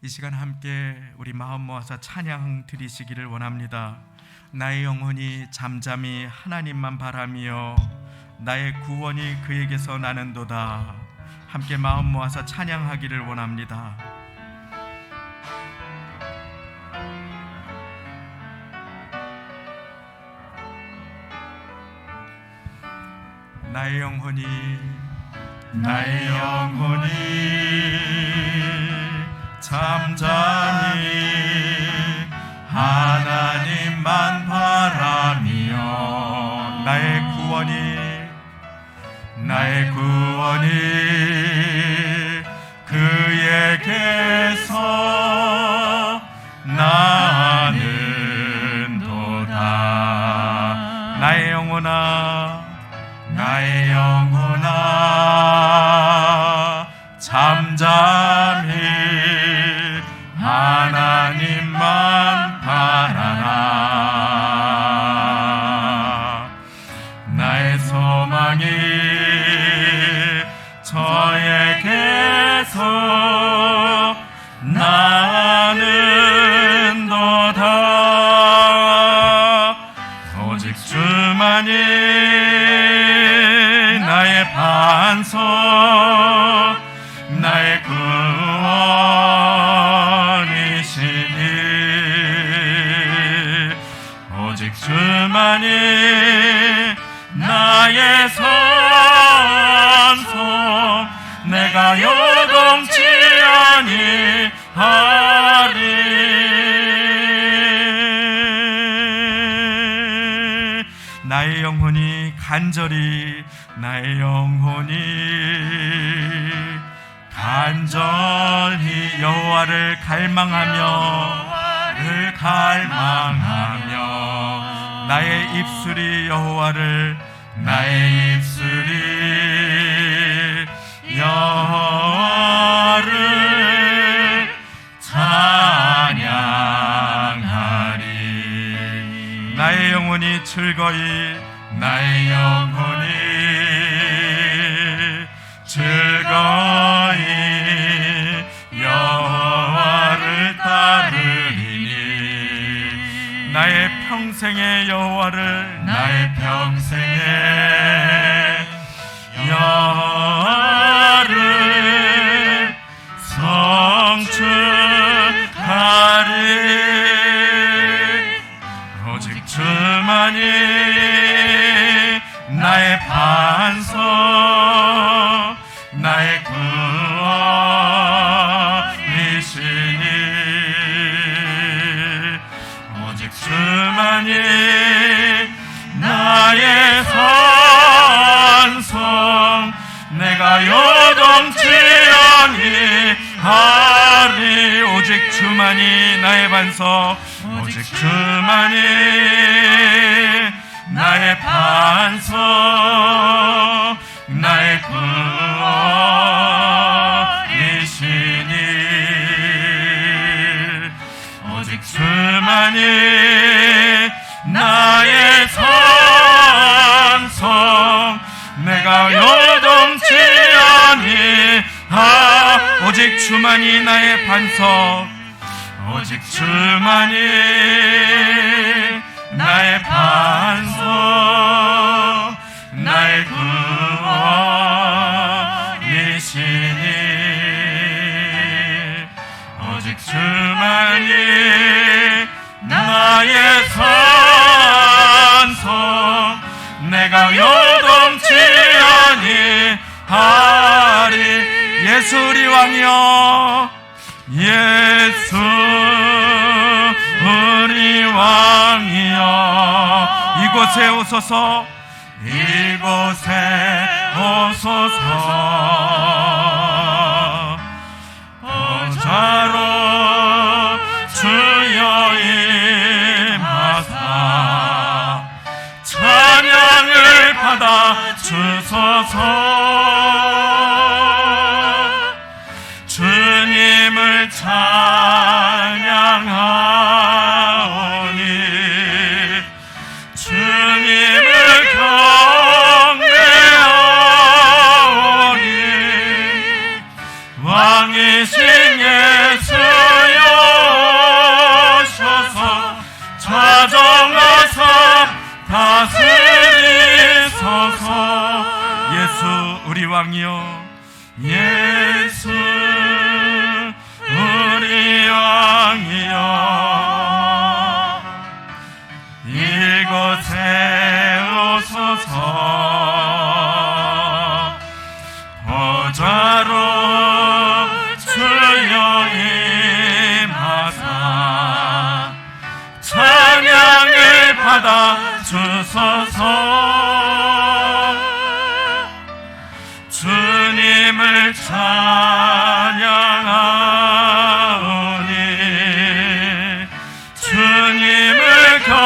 이 시간 함께 우리 마음 모아서 찬양 드리시기를 원합니다. 나의 영혼이 잠잠히 하나님만 바라며 나의 구원이 그에게서 나는도다. 함께 마음 모아서 찬양하기를 원합니다. 나의 영혼이 잠잠히 하나님만 바라며 나의 구원이 그에게서 나는도다. 나의 영혼아 잠잠히 하나님만 바라라. 나의 소망이 저에게서 나는도다. 오직 주만이 나의 반석, 나의 구원이시니 오직 주만이 나의 산성, 내가 요동치 아니하리. 나의 영혼이 간절히 여호와를 갈망하며 나의 입술이 여호와를 찬양하리. 나의 영혼이 즐거이 여호와를 따르리니 나의 평생의 여호와를 성축하리. 오직 주만이 나의 반석, 나의 구원이시니 오직 주만이 나의 산성, 내가 요동치 아니하리. 오직 주만이 나의 반석, 오직 주만이 나의 반석, 나의 구원이시니 오직 주만이 나의 산성, 내가 요동치 아니하. 오직 주만이 나의 반석, 오직 주만이 나의 반석, 나의 구원이시니 오직 주만이 나의 산성, 내가 요동치 아니하리. 예수 우리 왕이여, 예수 우리 왕이여, 이곳에 오소서, 보좌로 주여 임하사 찬양을 받아 주소서. 주님을 찬양하오니 주님을 경배하오니 왕이신 예수 왕이여, 예수 우리 왕이여, 이곳에 오소서. 보좌로 주여 임하사 찬양을 받아 주소서. 주님을 찬양하오니 주님을 경배하오니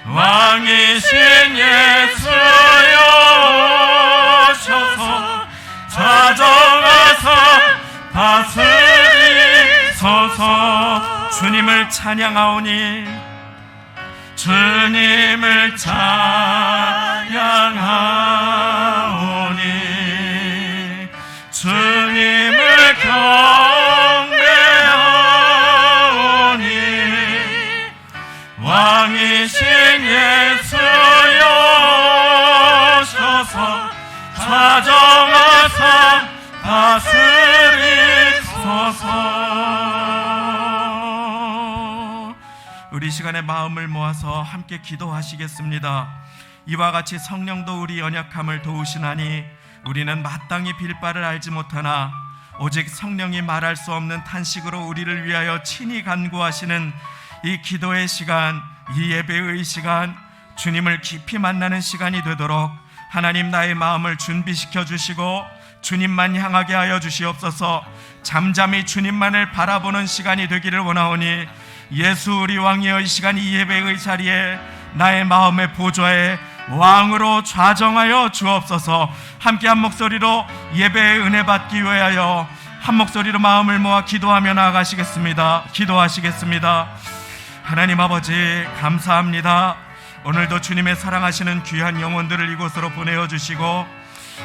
왕이신 예수여 오셔서 좌정하사 다스리소서. 주님을 찬양하오니 주님을 찬양하오니 주님을 경배하오니 왕이신 예수여 오셔서 좌정하사 다스리소서. 우리 시간에 마음을 모아서 함께 기도하시겠습니다. 이와 같이 성령도 우리 연약함을 도우시나니 우리는 마땅히 빌 바를 알지 못하나 오직 성령이 말할 수 없는 탄식으로 우리를 위하여 친히 간구하시는 이 기도의 시간, 이 예배의 시간, 주님을 깊이 만나는 시간이 되도록 하나님 나의 마음을 준비시켜 주시고 주님만 향하게 하여 주시옵소서. 잠잠히 주님만을 바라보는 시간이 되기를 원하오니 예수 우리 왕이여, 이 시간 이 예배의 자리에 나의 마음의 보좌에 왕으로 좌정하여 주옵소서. 함께 한 목소리로 예배의 은혜 받기 위하여 한 목소리로 마음을 모아 기도하며 나아가시겠습니다. 기도하시겠습니다. 하나님 아버지 감사합니다. 오늘도 주님의 사랑하시는 귀한 영혼들을 이곳으로 보내어 주시고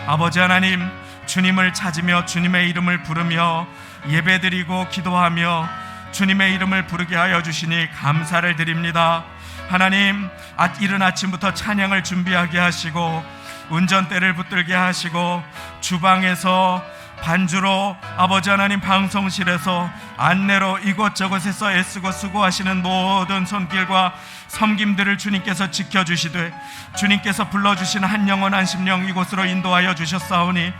아버지 하나님, 주님을 찾으며 주님의 이름을 부르며 예배드리고 기도하며 주님의 이름을 부르게 하여 주시니 감사를 드립니다. 하나님, 이른 아침부터 찬양을 준비하게 하시고 운전대를 붙들게 하시고 주방에서 반주로 아버지 하나님 방송실에서 안내로 이곳저곳에서 애쓰고 수고하시는 모든 손길과 섬김들을 주님께서 지켜주시되 주님께서 불러주신 한 영혼 한 심령 이곳으로 인도하여 주셨사오니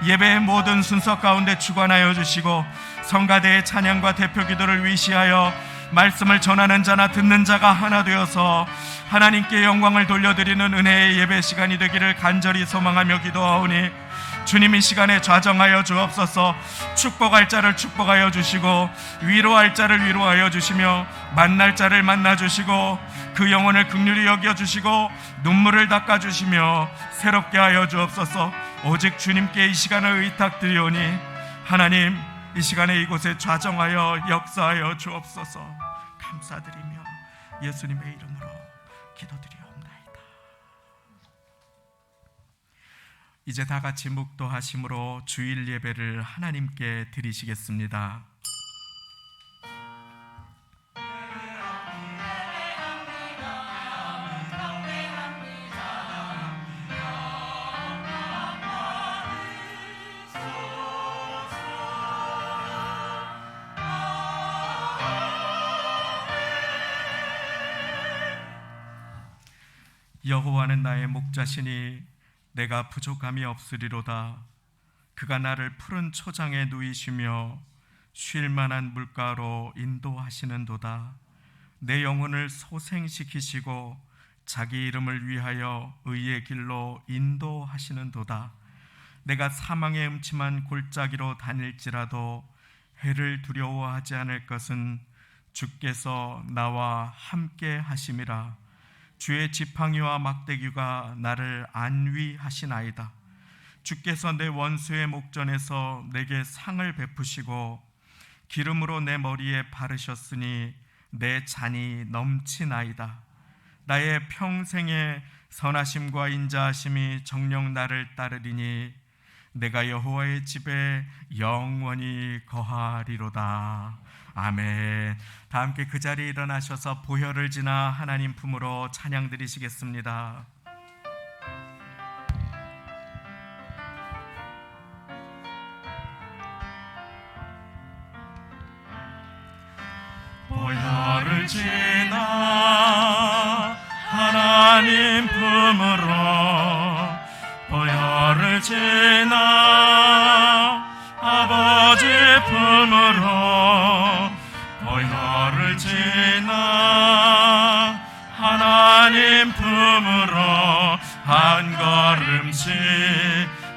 예배의 모든 순서 가운데 주관하여 주시고 성가대의 찬양과 대표 기도를 위시하여 말씀을 전하는 자나 듣는 자가 하나 되어서 하나님께 영광을 돌려드리는 은혜의 예배 시간이 되기를 간절히 소망하며 기도하오니 주님 이 시간에 좌정하여 주옵소서. 축복할 자를 축복하여 주시고 위로할 자를 위로하여 주시며 만날 자를 만나 주시고 그 영혼을 긍휼히 여겨 주시고 눈물을 닦아 주시며 새롭게 하여 주옵소서. 오직 주님께 이 시간을 의탁드리오니 하나님 이 시간에 이곳에 좌정하여 역사하여 주옵소서. 감사드리며 예수님의 이름으로 기도드리옵나이다. 이제 다 같이 묵도하심으로 주일 예배를 하나님께 드리시겠습니다. 여호와는 나의 목자시니 내가 부족함이 없으리로다. 그가 나를 푸른 초장에 누이시며 쉴 만한 물가로 인도하시는도다. 내 영혼을 소생시키시고 자기 이름을 위하여 의의 길로 인도하시는도다. 내가 사망의 음침한 골짜기로 다닐지라도 해를 두려워하지 않을 것은 주께서 나와 함께 하심이라. 주의 지팡이와 막대기가 나를 안위하시나이다. 주께서 내 원수의 목전에서 내게 상을 베푸시고 기름으로 내 머리에 바르셨으니 내 잔이 넘치나이다. 나의 평생의 선하심과 인자하심이 정녕 나를 따르리니 내가 여호와의 집에 영원히 거하리로다. 아멘. 다 함께 그 자리에 일어나셔서 보혈을 지나 하나님 품으로 찬양 드리시겠습니다. 보혈을 지나 하나님 품으로, 보혈을 지나 아버지 품으로, 보혈을 지나 하나님 품으로 한 걸음씩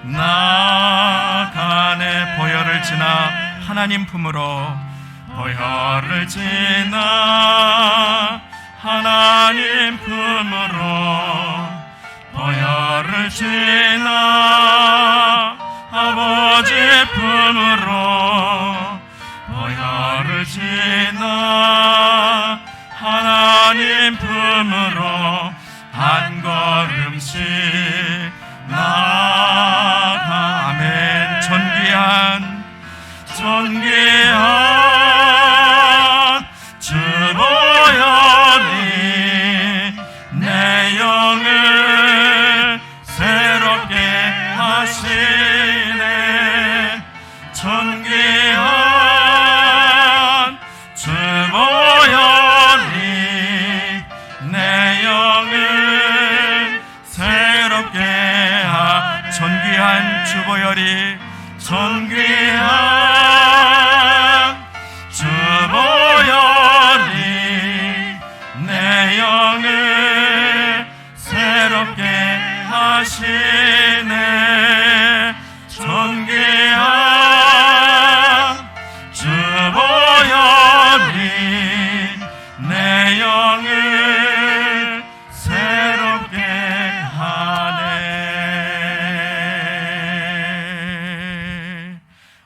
나가네. 보혈을 지나 하나님 품으로, 보혈을 지나 하나님 품으로, 보혈을 지나 아버지 품으로, 보혈을 지나 하나님 품으로 한 걸음씩 나가. 아멘. 존귀한 주 보혈이 내 영을 새롭게 하시네. 존귀한 주 보혈이 내 영을 새롭게 존귀한 주 보혈이, 존귀한 주 보혈이 내 영을 새롭게 하시네. 존귀한 주 보혈이 내 영을 새롭게 하네.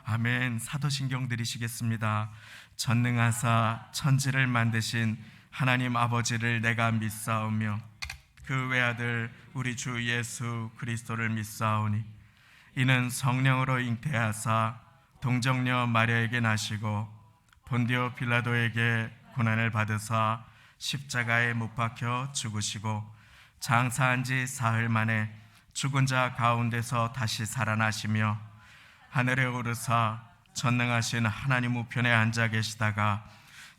아멘. 사도신경 드리시겠습니다. 전능하사 천지를 만드신 하나님 아버지를 내가 믿사오며 그 외아들 우리 주 예수 그리스도를 믿사오니 이는 성령으로 잉태하사 동정녀 마리아에게 나시고 본디오 빌라도에게 고난을 받으사 십자가에 못 박혀 죽으시고 장사한 지 사흘 만에 죽은 자 가운데서 다시 살아나시며 하늘에 오르사 전능하신 하나님 우편에 앉아 계시다가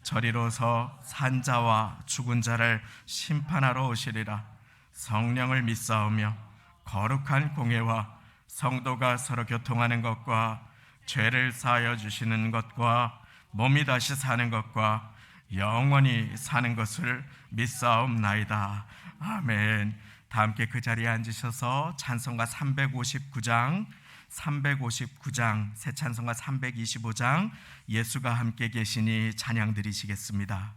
저리로서 산자와 죽은 자를 심판하러 오시리라. 성령을 믿사오며 거룩한 공회와 성도가 서로 교통하는 것과 죄를 사하여 주시는 것과 몸이 다시 사는 것과 영원히 사는 것을 믿사옵나이다. 아멘. 다 함께 그 자리에 앉으셔서 찬송가 359장 새 찬송가 325장 예수가 함께 계시니 찬양 드리시겠습니다.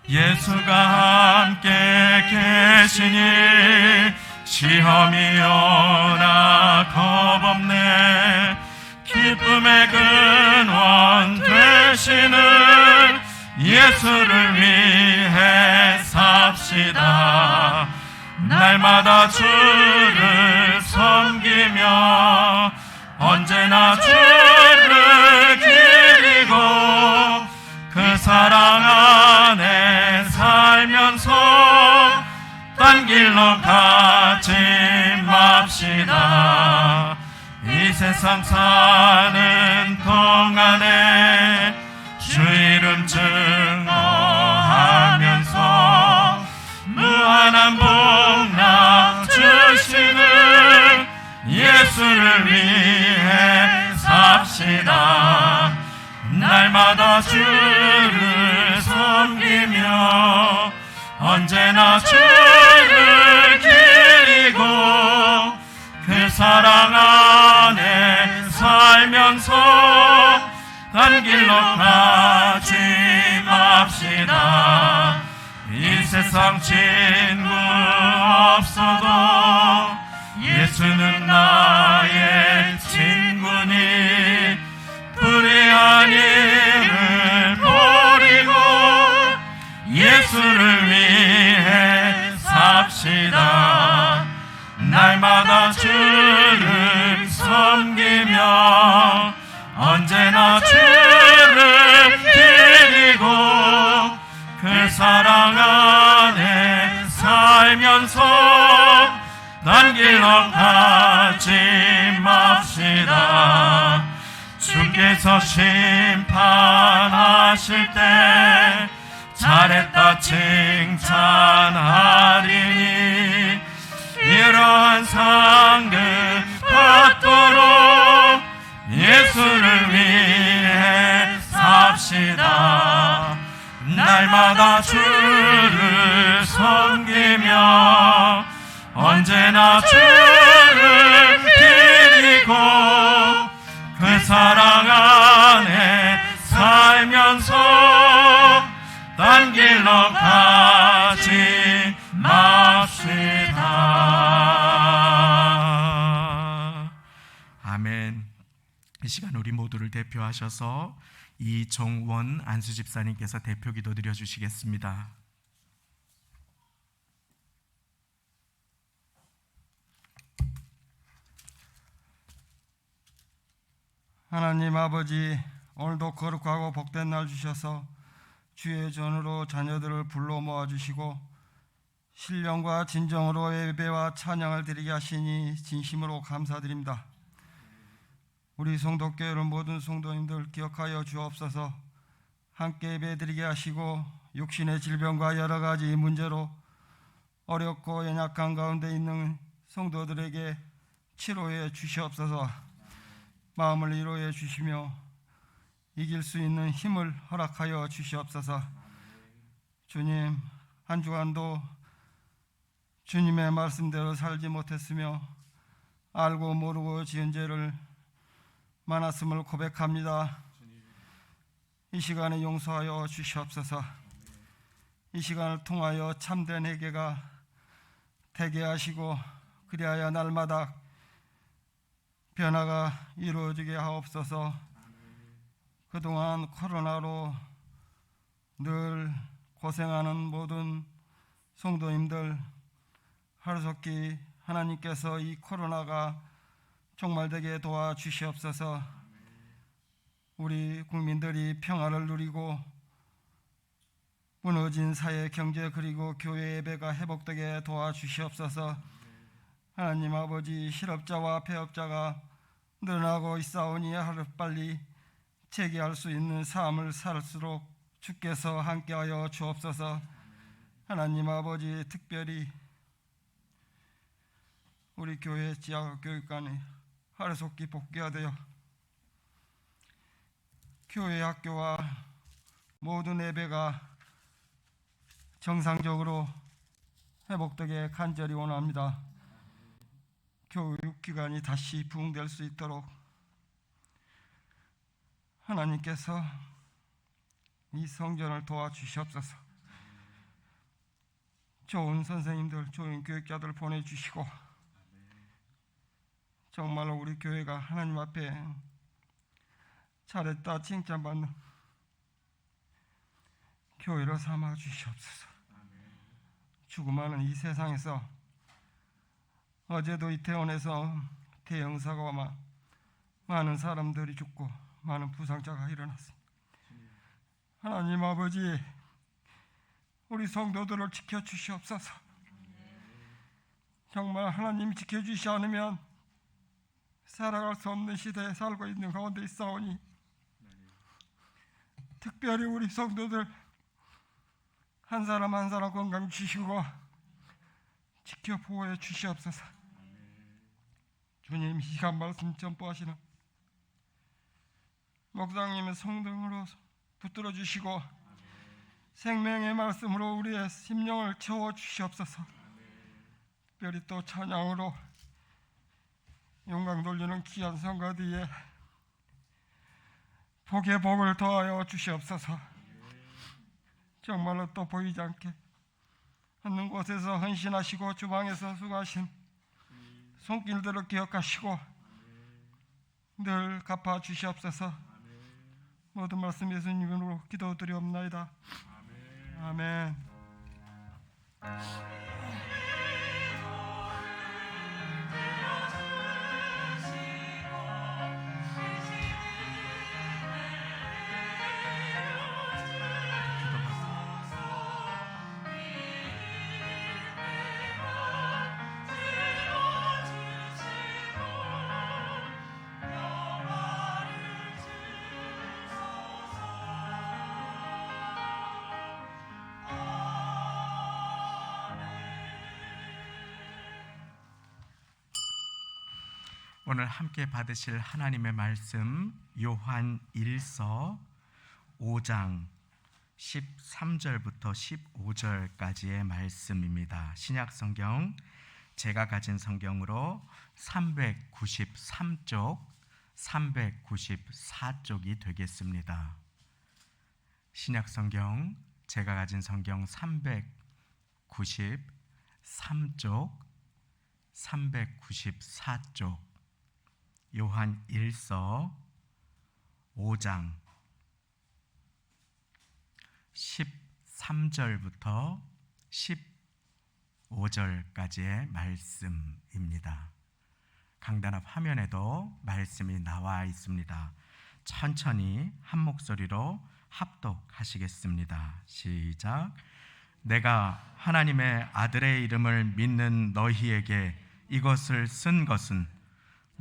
예수가 함께 계시니 시험이 오나 겁없네. 기쁨의 근원 되시는 예수를 위해 삽시다. 날마다 주를 섬기며 언제나 주를 기리고 그 사랑 안에 살면서 딴 길로 가지 맙시다. 이 세상 사는 동안에 주 이름 증거하면서 무한한 복락 주시는 예수를 위해 삽시다. 날마다 주를 섬기며 언제나 주를 기리고 그 사랑 안에 살면서 딴 길로 가지 맙시다. 이 세상 친구 없어도 예수는 나의 친구니 불의한 일을 버리고 예수를 위해 삽시다. 날마다 주를 섬기며 언제나 주를 기리고 그 사랑 안에 살면서 딴 길로 가지 맙시다. 주께서 심판하실 때 잘했다 칭찬하리니 이러한 상급 받도록 예수를 위해 삽시다. 날마다 주를 섬기며 언제나 주를 기리고 그 사랑 안에 살면서 딴 길로 가지 맙시다. 아멘. 이 시간 우리 모두를 대표하셔서 이종원 안수집사님께서 대표 기도 드려주시겠습니다. 하나님 아버지, 오늘도 거룩하고 복된 날 주셔서 주의 전으로 자녀들을 불러 모아주시고 신령과 진정으로 예배와 찬양을 드리게 하시니 진심으로 감사드립니다. 우리 성도교회를 모든 성도님들 기억하여 주옵소서. 함께 예배드리게 하시고 육신의 질병과 여러 가지 문제로 어렵고 연약한 가운데 있는 성도들에게 치료해 주시옵소서. 마음을 위로해 주시며 이길 수 있는 힘을 허락하여 주시옵소서. 주님, 한 주간도 주님의 말씀대로 살지 못했으며 알고 모르고 지은 죄를 많았음을 고백합니다. 이 시간에 용서하여 주시옵소서. 이 시간을 통하여 참된 회개가 되게 하시고 그리하여 날마다 변화가 이루어지게 하옵소서. 그동안 코로나로 늘 고생하는 모든 성도님들 하루속히 하나님께서 이 코로나가 종말되게 도와주시옵소서. 우리 국민들이 평화를 누리고 무너진 사회, 경제 그리고 교회 예배가 회복되게 도와주시옵소서. 하나님 아버지, 실업자와 폐업자가 늘어나고 있사오니 하루빨리 재개할 수 있는 삶을 살수록 주께서 함께하여 주옵소서. 하나님 아버지, 특별히 우리 교회 지하교육관이 하루속히 복귀하되어 교회 학교와 모든 예배가 정상적으로 회복되게 간절히 원합니다. 교육기관이 다시 부흥될 수 있도록 하나님께서 이 성전을 도와주시옵소서. 좋은 선생님들, 좋은 교육자들 보내주시고 정말로 우리 교회가 하나님 앞에 잘했다 칭찬받는 교회로 삼아 주시옵소서. 죽음하는 이 세상에서 어제도 이태원에서 대형 사고가 많은 사람들이 죽고 많은 부상자가 일어났습니다. 하나님 아버지, 우리 성도들을 지켜주시옵소서. 정말 하나님이 지켜주시지 않으면 살아갈 수 없는 시대에 살고 있는 가운데 있사오니 특별히 우리 성도들 한 사람 한 사람 건강 주시고 지켜 보호해 주시옵소서. 주님, 이 시간 말씀 전포하시는 목사님의 성령으로 붙들어 주시고 생명의 말씀으로 우리의 심령을 채워 주시옵소서. 특별히 또 찬양으로 영광 돌리는 귀한 성가 뒤에 복의 복을 더하여 주시옵소서. 정말로 또 보이지 않게 하는 곳에서 헌신하시고 주방에서 수고하신 손길들을 기억하시고 늘 갚아 주시옵소서. 모든 말씀 예수님 이름으로 기도드리옵나이다. 아멘. 오늘 함께 받으실 하나님의 말씀 요한 1서 5장 13절부터 15절까지의 말씀입니다. 신약 성경 제가 가진 성경으로 393쪽, 394쪽이 되겠습니다. 신약 성경 제가 가진 성경 393쪽, 394쪽, 요한 1서 5장 13절부터 15절까지의 말씀입니다. 강단 앞 화면에도 말씀이 나와 있습니다. 천천히 한 목소리로 합독하시겠습니다. 시작. 내가 하나님의 아들의 이름을 믿는 너희에게 이것을 쓴 것은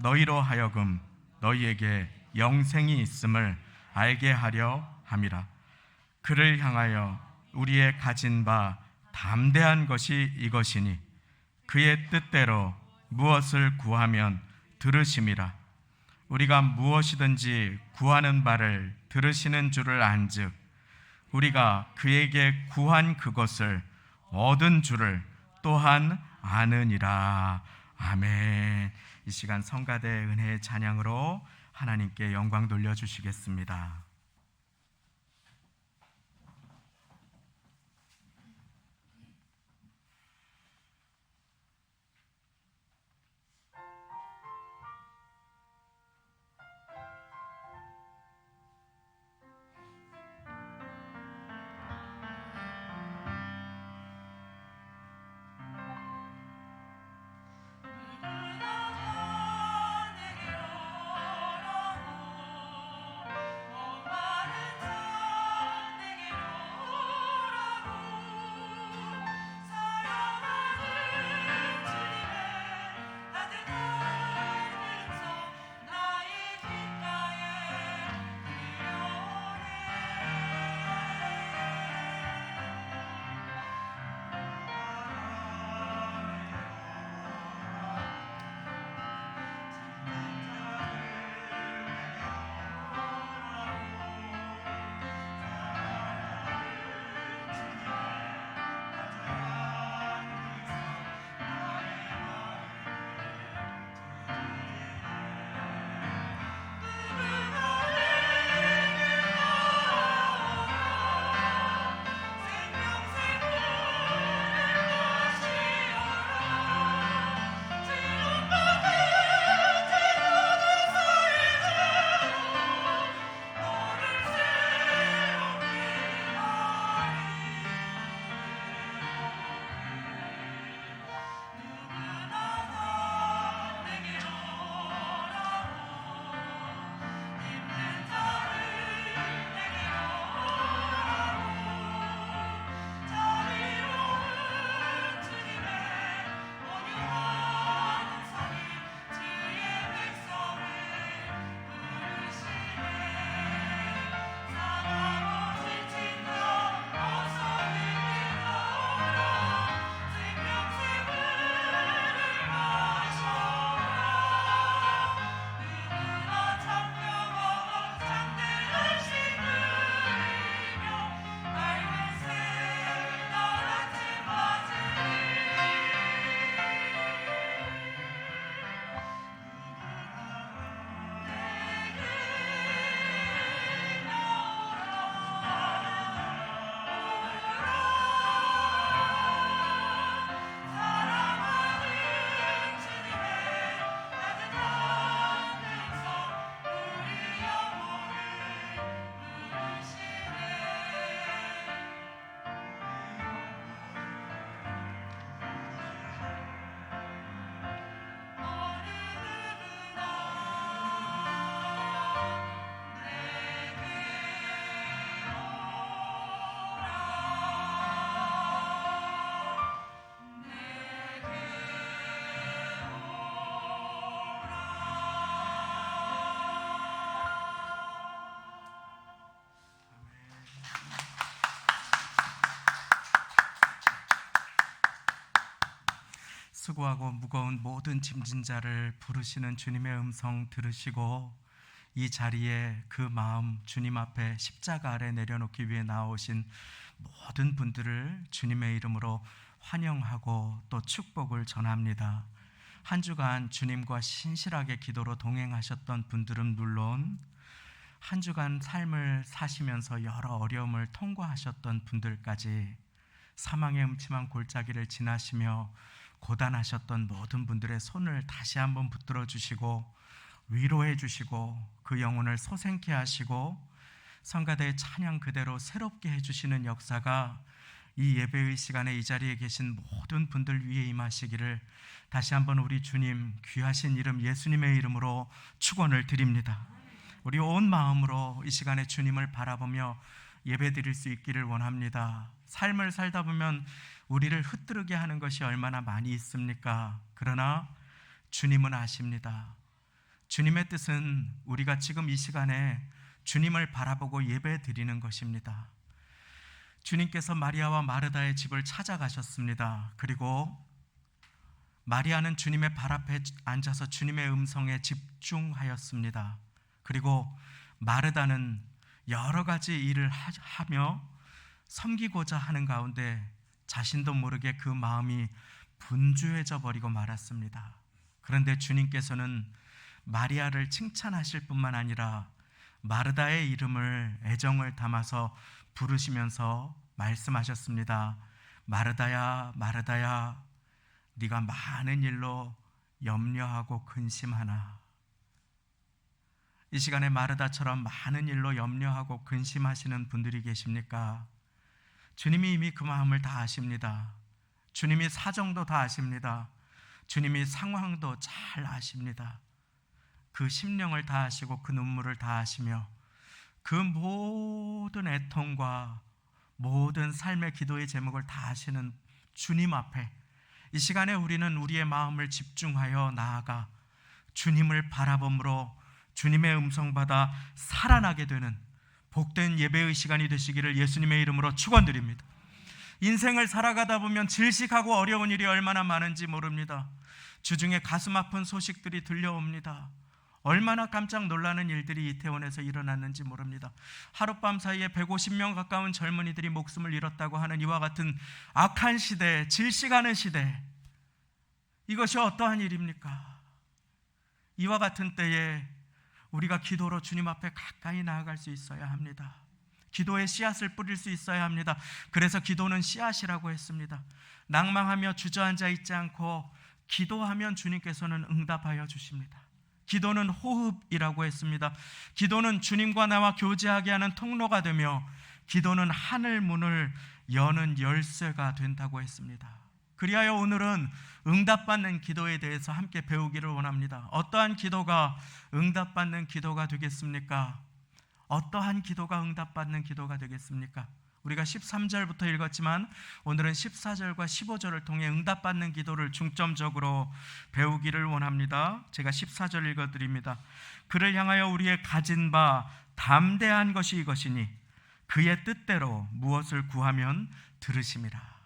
너희로 하여금 너희에게 영생이 있음을 알게 하려 함이라. 그를 향하여 우리의 가진 바 담대한 것이 이것이니 그의 뜻대로 무엇을 구하면 들으심이라. 우리가 무엇이든지 구하는 바를 들으시는 줄을 안즉 우리가 그에게 구한 그것을 얻은 줄을 또한 아느니라. 아멘. 이 시간 성가대 은혜의 찬양으로 하나님께 영광 돌려주시겠습니다. 내 수고하고 무거운 모든 짐진 자를 부르시는 주님의 음성 들으시고 이 자리에 그 마음 주님 앞에 십자가 아래 내려놓기 위해 나오신 모든 분들을 주님의 이름으로 환영하고 또 축복을 전합니다. 한 주간 주님과 신실하게 기도로 동행하셨던 분들은 물론 한 주간 삶을 사시면서 여러 어려움을 통과하셨던 분들까지 사망의 음침한 골짜기를 지나시며 고단하셨던 모든 분들의 손을 다시 한번 붙들어 주시고 위로해 주시고 그 영혼을 소생케 하시고 성가대의 찬양 그대로 새롭게 해주시는 역사가 이 예배의 시간에 이 자리에 계신 모든 분들 위에 임하시기를 다시 한번 우리 주님 귀하신 이름 예수님의 이름으로 축원을 드립니다. 우리 온 마음으로 이 시간에 주님을 바라보며 예배 드릴 수 있기를 원합니다. 삶을 살다 보면 우리를 흩뜨르게 하는 것이 얼마나 많이 있습니까? 그러나 주님은 아십니다. 주님의 뜻은 우리가 지금 이 시간에 주님을 바라보고 예배 드리는 것입니다. 주님께서 마리아와 마르다의 집을 찾아가셨습니다. 그리고 마리아는 주님의 발 앞에 앉아서 주님의 음성에 집중하였습니다. 그리고 마르다는 여러 가지 일을 하며 섬기고자 하는 가운데 자신도 모르게 그 마음이 분주해져 버리고 말았습니다. 그런데 주님께서는 마리아를 칭찬하실 뿐만 아니라 마르다의 이름을 애정을 담아서 부르시면서 말씀하셨습니다. 마르다야, 마르다야, 네가 많은 일로 염려하고 근심하나. 이 시간에 마르다처럼 많은 일로 염려하고 근심하시는 분들이 계십니까? 주님이 이미 그 마음을 다 아십니다. 주님이 사정도 다 아십니다. 주님이 상황도 잘 아십니다. 그 심령을 다 아시고 그 눈물을 다 아시며 그 모든 애통과 모든 삶의 기도의 제목을 다 아시는 주님 앞에 이 시간에 우리는 우리의 마음을 집중하여 나아가 주님을 바라봄으로 주님의 음성받아 살아나게 되는 복된 예배의 시간이 되시기를 예수님의 이름으로 축원드립니다. 인생을 살아가다 보면 질식하고 어려운 일이 얼마나 많은지 모릅니다. 주중에 가슴 아픈 소식들이 들려옵니다. 얼마나 깜짝 놀라는 일들이 이태원에서 일어났는지 모릅니다. 하룻밤 사이에 150명 가까운 젊은이들이 목숨을 잃었다고 하는 이와 같은 악한 시대, 질식하는 시대, 이것이 어떠한 일입니까? 이와 같은 때에 우리가 기도로 주님 앞에 가까이 나아갈 수 있어야 합니다. 기도의 씨앗을 뿌릴 수 있어야 합니다. 그래서 기도는 씨앗이라고 했습니다. 낭망하며 주저앉아 있지 않고 기도하면 주님께서는 응답하여 주십니다. 기도는 호흡이라고 했습니다. 기도는 주님과 나와 교제하게 하는 통로가 되며 기도는 하늘 문을 여는 열쇠가 된다고 했습니다. 그리하여 오늘은 응답받는 기도에 대해서 함께 배우기를 원합니다. 어떠한 기도가 응답받는 기도가 되겠습니까? 어떠한 기도가 응답받는 기도가 되겠습니까? 우리가 13절부터 읽었지만 오늘은 14절과 15절을 통해 응답받는 기도를 중점적으로 배우기를 원합니다. 제가 14절 읽어드립니다. 그를 향하여 우리의 가진 바 담대한 것이 이것이니 그의 뜻대로 무엇을 구하면 들으심이라.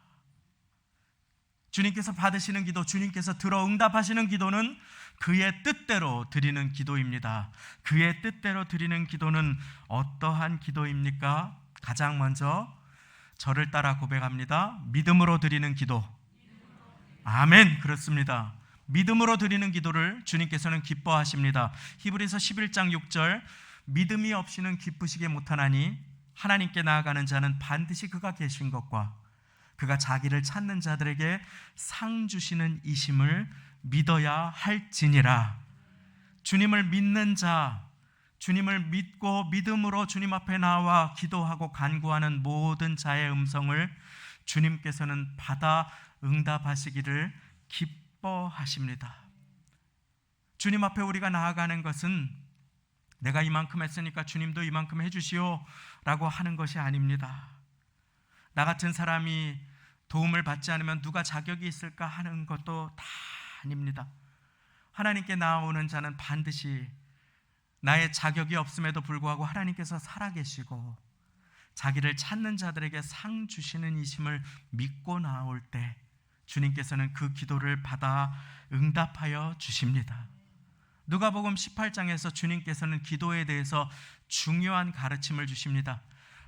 주님께서 받으시는 기도, 주님께서 들어 응답하시는 기도는 그의 뜻대로 드리는 기도입니다. 그의 뜻대로 드리는 기도는 어떠한 기도입니까? 가장 먼저 저를 따라 고백합니다. 믿음으로 드리는 기도. 아멘. 그렇습니다. 믿음으로 드리는 기도를 주님께서는 기뻐하십니다. 히브리서 11장 6절 믿음이 없이는 기쁘시게 못하나니 하나님께 나아가는 자는 반드시 그가 계신 것과 그가 자기를 찾는 자들에게 상 주시는 이심을 믿어야 할지니라. 주님을 믿는 자, 주님을 믿고 믿음으로 주님 앞에 나와 기도하고 간구하는 모든 자의 음성을 주님께서는 받아 응답하시기를 기뻐하십니다. 주님 앞에 우리가 나아가는 것은 내가 이만큼 했으니까 주님도 이만큼 해주시오 라고 하는 것이 아닙니다. 나 같은 사람이 도움을 받지 않으면 누가 자격이 있을까 하는 것도 다 아닙니다. 하나님께 나아오는 자는 반드시 나의 자격이 없음에도 불구하고 하나님께서 살아계시고 자기를 찾는 자들에게 상 주시는 이심을 믿고 나올 때 주님께서는 그 기도를 받아 응답하여 주십니다. 누가복음 18장에서 주님께서는 기도에 대해서 중요한 가르침을 주십니다.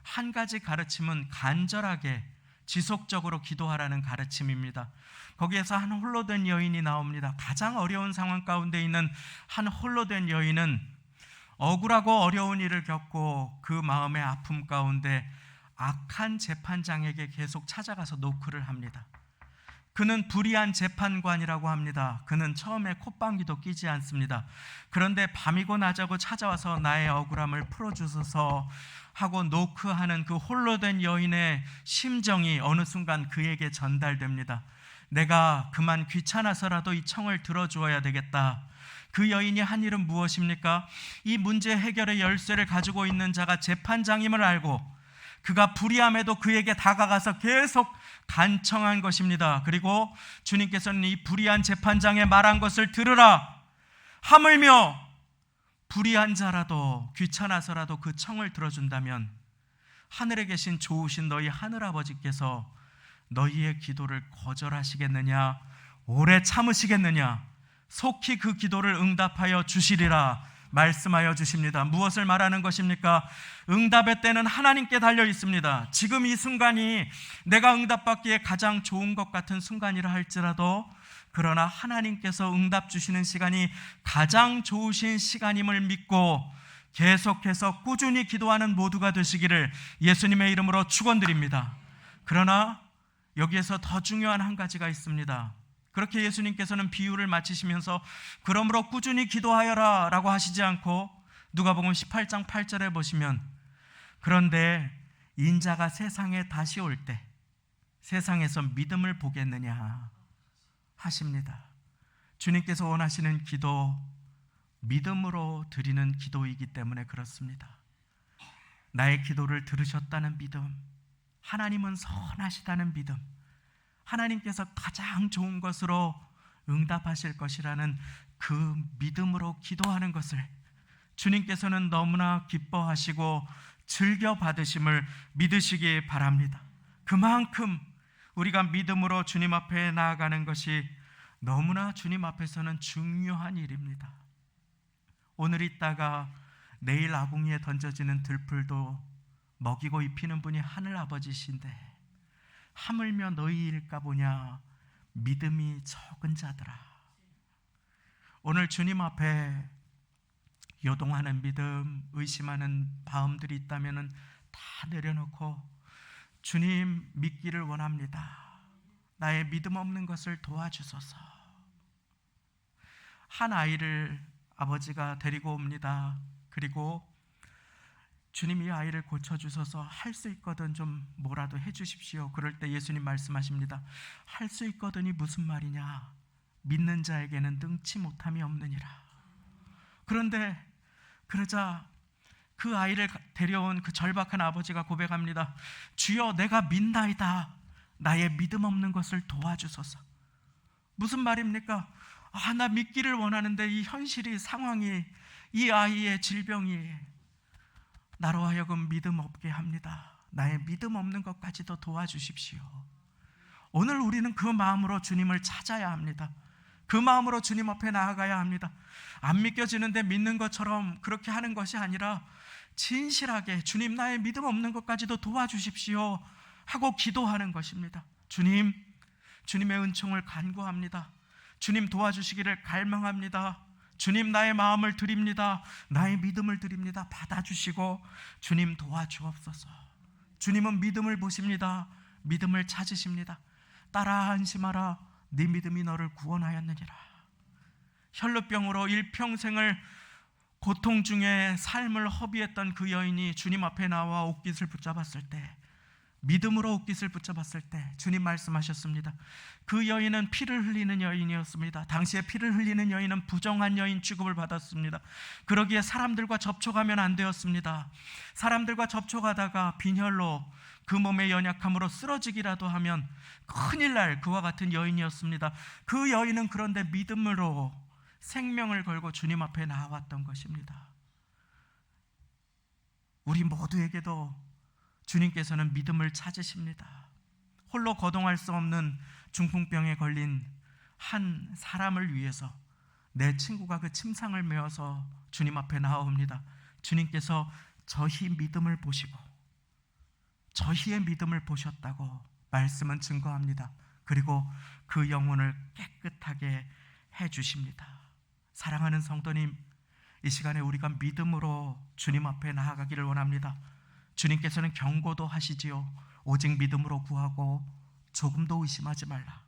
한 가지 가르침은 간절하게 지속적으로 기도하라는 가르침입니다. 거기에서 한 홀로 된 여인이 나옵니다. 가장 어려운 상황 가운데 있는 한 홀로 된 여인은 억울하고 어려운 일을 겪고 그 마음의 아픔 가운데 악한 재판장에게 계속 찾아가서 노크를 합니다. 그는 불의한 재판관이라고 합니다. 그는 처음에 콧방귀도 끼지 않습니다. 그런데 밤이고 낮이고 찾아와서 나의 억울함을 풀어주소서 하고 노크하는 그 홀로 된 여인의 심정이 어느 순간 그에게 전달됩니다. 내가 그만 귀찮아서라도 이 청을 들어주어야 되겠다. 그 여인이 한 일은 무엇입니까? 이 문제 해결의 열쇠를 가지고 있는 자가 재판장임을 알고 그가 불의함에도 그에게 다가가서 계속 간청한 것입니다. 그리고 주님께서는 이 불의한 재판장의 말한 것을 들으라. 하물며 불의한 자라도 귀찮아서라도 그 청을 들어준다면 하늘에 계신 좋으신 너희 하늘아버지께서 너희의 기도를 거절하시겠느냐? 오래 참으시겠느냐? 속히 그 기도를 응답하여 주시리라 말씀하여 주십니다. 무엇을 말하는 것입니까? 응답의 때는 하나님께 달려 있습니다. 지금 이 순간이 내가 응답받기에 가장 좋은 것 같은 순간이라 할지라도 그러나 하나님께서 응답 주시는 시간이 가장 좋으신 시간임을 믿고 계속해서 꾸준히 기도하는 모두가 되시기를 예수님의 이름으로 축원드립니다. 그러나 여기에서 더 중요한 한 가지가 있습니다. 그렇게 예수님께서는 비유를 마치시면서 그러므로 꾸준히 기도하여라 라고 하시지 않고 누가복음 18장 8절에 보시면 그런데 인자가 세상에 다시 올 때 세상에서 믿음을 보겠느냐 하십니다. 주님께서 원하시는 기도, 믿음으로 드리는 기도이기 때문에 그렇습니다. 나의 기도를 들으셨다는 믿음, 하나님은 선하시다는 믿음, 하나님께서 가장 좋은 것으로 응답하실 것이라는 그 믿음으로 기도하는 것을 주님께서는 너무나 기뻐하시고 즐겨 받으심을 믿으시기 바랍니다. 그만큼 우리가 믿음으로 주님 앞에 나아가는 것이 너무나 주님 앞에서는 중요한 일입니다. 오늘 있다가 내일 아궁이에 던져지는 들풀도 먹이고 입히는 분이 하늘 아버지신데 하물며 너희일까 보냐 믿음이 적은 자들아. 오늘 주님 앞에 요동하는 믿음, 의심하는 마음들이 있다면 다 내려놓고 주님 믿기를 원합니다. 나의 믿음 없는 것을 도와주소서. 한 아이를 아버지가 데리고 옵니다. 그리고 주님이 아이를 고쳐주셔서 할 수 있거든 좀 뭐라도 해주십시오. 그럴 때 예수님 말씀하십니다. 할 수 있거든이 무슨 말이냐? 믿는 자에게는 능치 못함이 없느니라. 그런데 그러자 그 아이를 데려온 그 절박한 아버지가 고백합니다. 주여 내가 믿나이다. 나의 믿음 없는 것을 도와주소서. 무슨 말입니까? 나 믿기를 원하는데 이 현실이 상황이 이 아이의 질병이 나로 하여금 믿음 없게 합니다. 나의 믿음 없는 것까지도 도와주십시오. 오늘 우리는 그 마음으로 주님을 찾아야 합니다. 그 마음으로 주님 앞에 나아가야 합니다. 안 믿겨지는데 믿는 것처럼 그렇게 하는 것이 아니라 진실하게 주님 나의 믿음 없는 것까지도 도와주십시오 하고 기도하는 것입니다. 주님, 주님의 은총을 간구합니다. 주님 도와주시기를 갈망합니다. 주님 나의 마음을 드립니다. 나의 믿음을 드립니다. 받아주시고 주님 도와주옵소서. 주님은 믿음을 보십니다. 믿음을 찾으십니다. 따라 안심하라. 네 믿음이 너를 구원하였느니라. 혈루병으로 일평생을 고통 중에 삶을 허비했던 그 여인이 주님 앞에 나와 옷깃을 붙잡았을 때, 믿음으로 옷깃을 붙잡았을 때 주님 말씀하셨습니다. 그 여인은 피를 흘리는 여인이었습니다. 당시에 피를 흘리는 여인은 부정한 여인 취급을 받았습니다. 그러기에 사람들과 접촉하면 안 되었습니다. 사람들과 접촉하다가 빈혈로 그 몸의 연약함으로 쓰러지기라도 하면 큰일 날 그와 같은 여인이었습니다. 그 여인은 그런데 믿음으로 생명을 걸고 주님 앞에 나왔던 것입니다. 우리 모두에게도 주님께서는 믿음을 찾으십니다. 홀로 거동할 수 없는 중풍병에 걸린 한 사람을 위해서 내 친구가 그 침상을 메어서 주님 앞에 나옵니다. 주님께서 저희 믿음을 보시고 저희의 믿음을 보셨다고 말씀은 증거합니다. 그리고 그 영혼을 깨끗하게 해주십니다. 사랑하는 성도님, 이 시간에 우리가 믿음으로 주님 앞에 나아가기를 원합니다. 주님께서는 경고도 하시지요. 오직 믿음으로 구하고 조금도 의심하지 말라.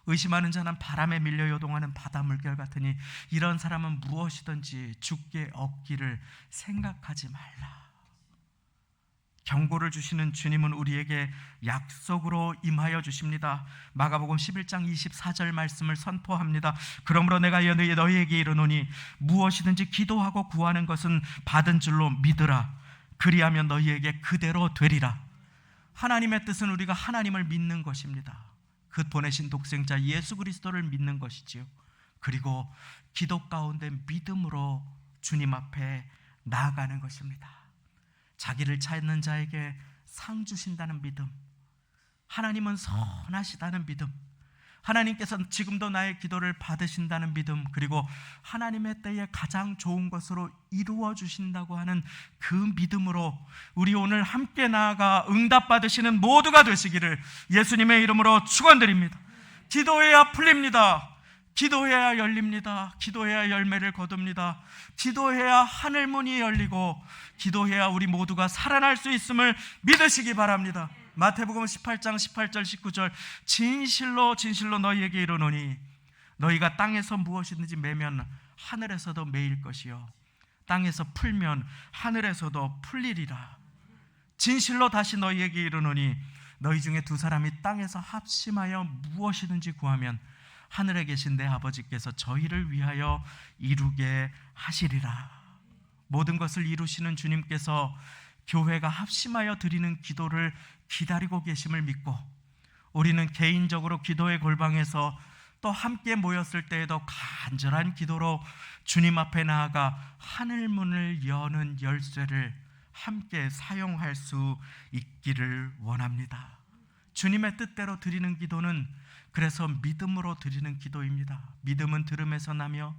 의심하는 자는 바람에 밀려 요동하는 바다 물결 같으니 이런 사람은 무엇이든지 죽게 얻기를 생각하지 말라. 경고를 주시는 주님은 우리에게 약속으로 임하여 주십니다. 마가복음 11장 24절 말씀을 선포합니다. 그러므로 내가 너희에게 이르노니 무엇이든지 기도하고 구하는 것은 받은 줄로 믿으라. 그리하면 너희에게 그대로 되리라. 하나님의 뜻은 우리가 하나님을 믿는 것입니다. 그 보내신 독생자 예수 그리스도를 믿는 것이지요. 그리고 기도 가운데 믿음으로 주님 앞에 나아가는 것입니다. 자기를 찾는 자에게 상 주신다는 믿음, 하나님은 선하시다는 믿음, 하나님께서 지금도 나의 기도를 받으신다는 믿음, 그리고 하나님의 때에 가장 좋은 것으로 이루어 주신다고 하는 그 믿음으로 우리 오늘 함께 나아가 응답받으시는 모두가 되시기를 예수님의 이름으로 축원드립니다. 기도해야 풀립니다. 기도해야 열립니다. 기도해야 열매를 거둡니다. 기도해야 하늘 문이 열리고 기도해야 우리 모두가 살아날 수 있음을 믿으시기 바랍니다. 마태복음 18장 18절 19절 진실로 진실로 너희에게 이르노니 너희가 땅에서 무엇이든지 매면 하늘에서도 매일 것이요 땅에서 풀면 하늘에서도 풀리리라. 진실로 다시 너희에게 이르노니 너희 중에 두 사람이 땅에서 합심하여 무엇이든지 구하면 하늘에 계신 내 아버지께서 저희를 위하여 이루게 하시리라. 모든 것을 이루시는 주님께서 교회가 합심하여 드리는 기도를 기다리고 계심을 믿고 우리는 개인적으로 기도의 골방에서 또 함께 모였을 때에도 간절한 기도로 주님 앞에 나아가 하늘문을 여는 열쇠를 함께 사용할 수 있기를 원합니다. 주님의 뜻대로 드리는 기도는 그래서 믿음으로 드리는 기도입니다. 믿음은 들음에서 나며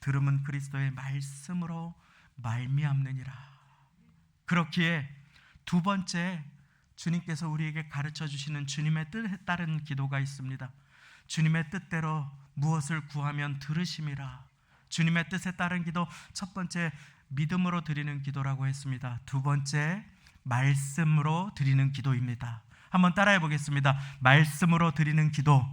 들음은 그리스도의 말씀으로 말미암느니라. 그렇기에 두 번째 주님께서 우리에게 가르쳐 주시는 주님의 뜻에 따른 기도가 있습니다. 주님의 뜻대로 무엇을 구하면 들으심이라. 주님의 뜻에 따른 기도, 첫 번째 믿음으로 드리는 기도라고 했습니다. 두 번째 말씀으로 드리는 기도입니다. 한번 따라해 보겠습니다. 말씀으로 드리는 기도.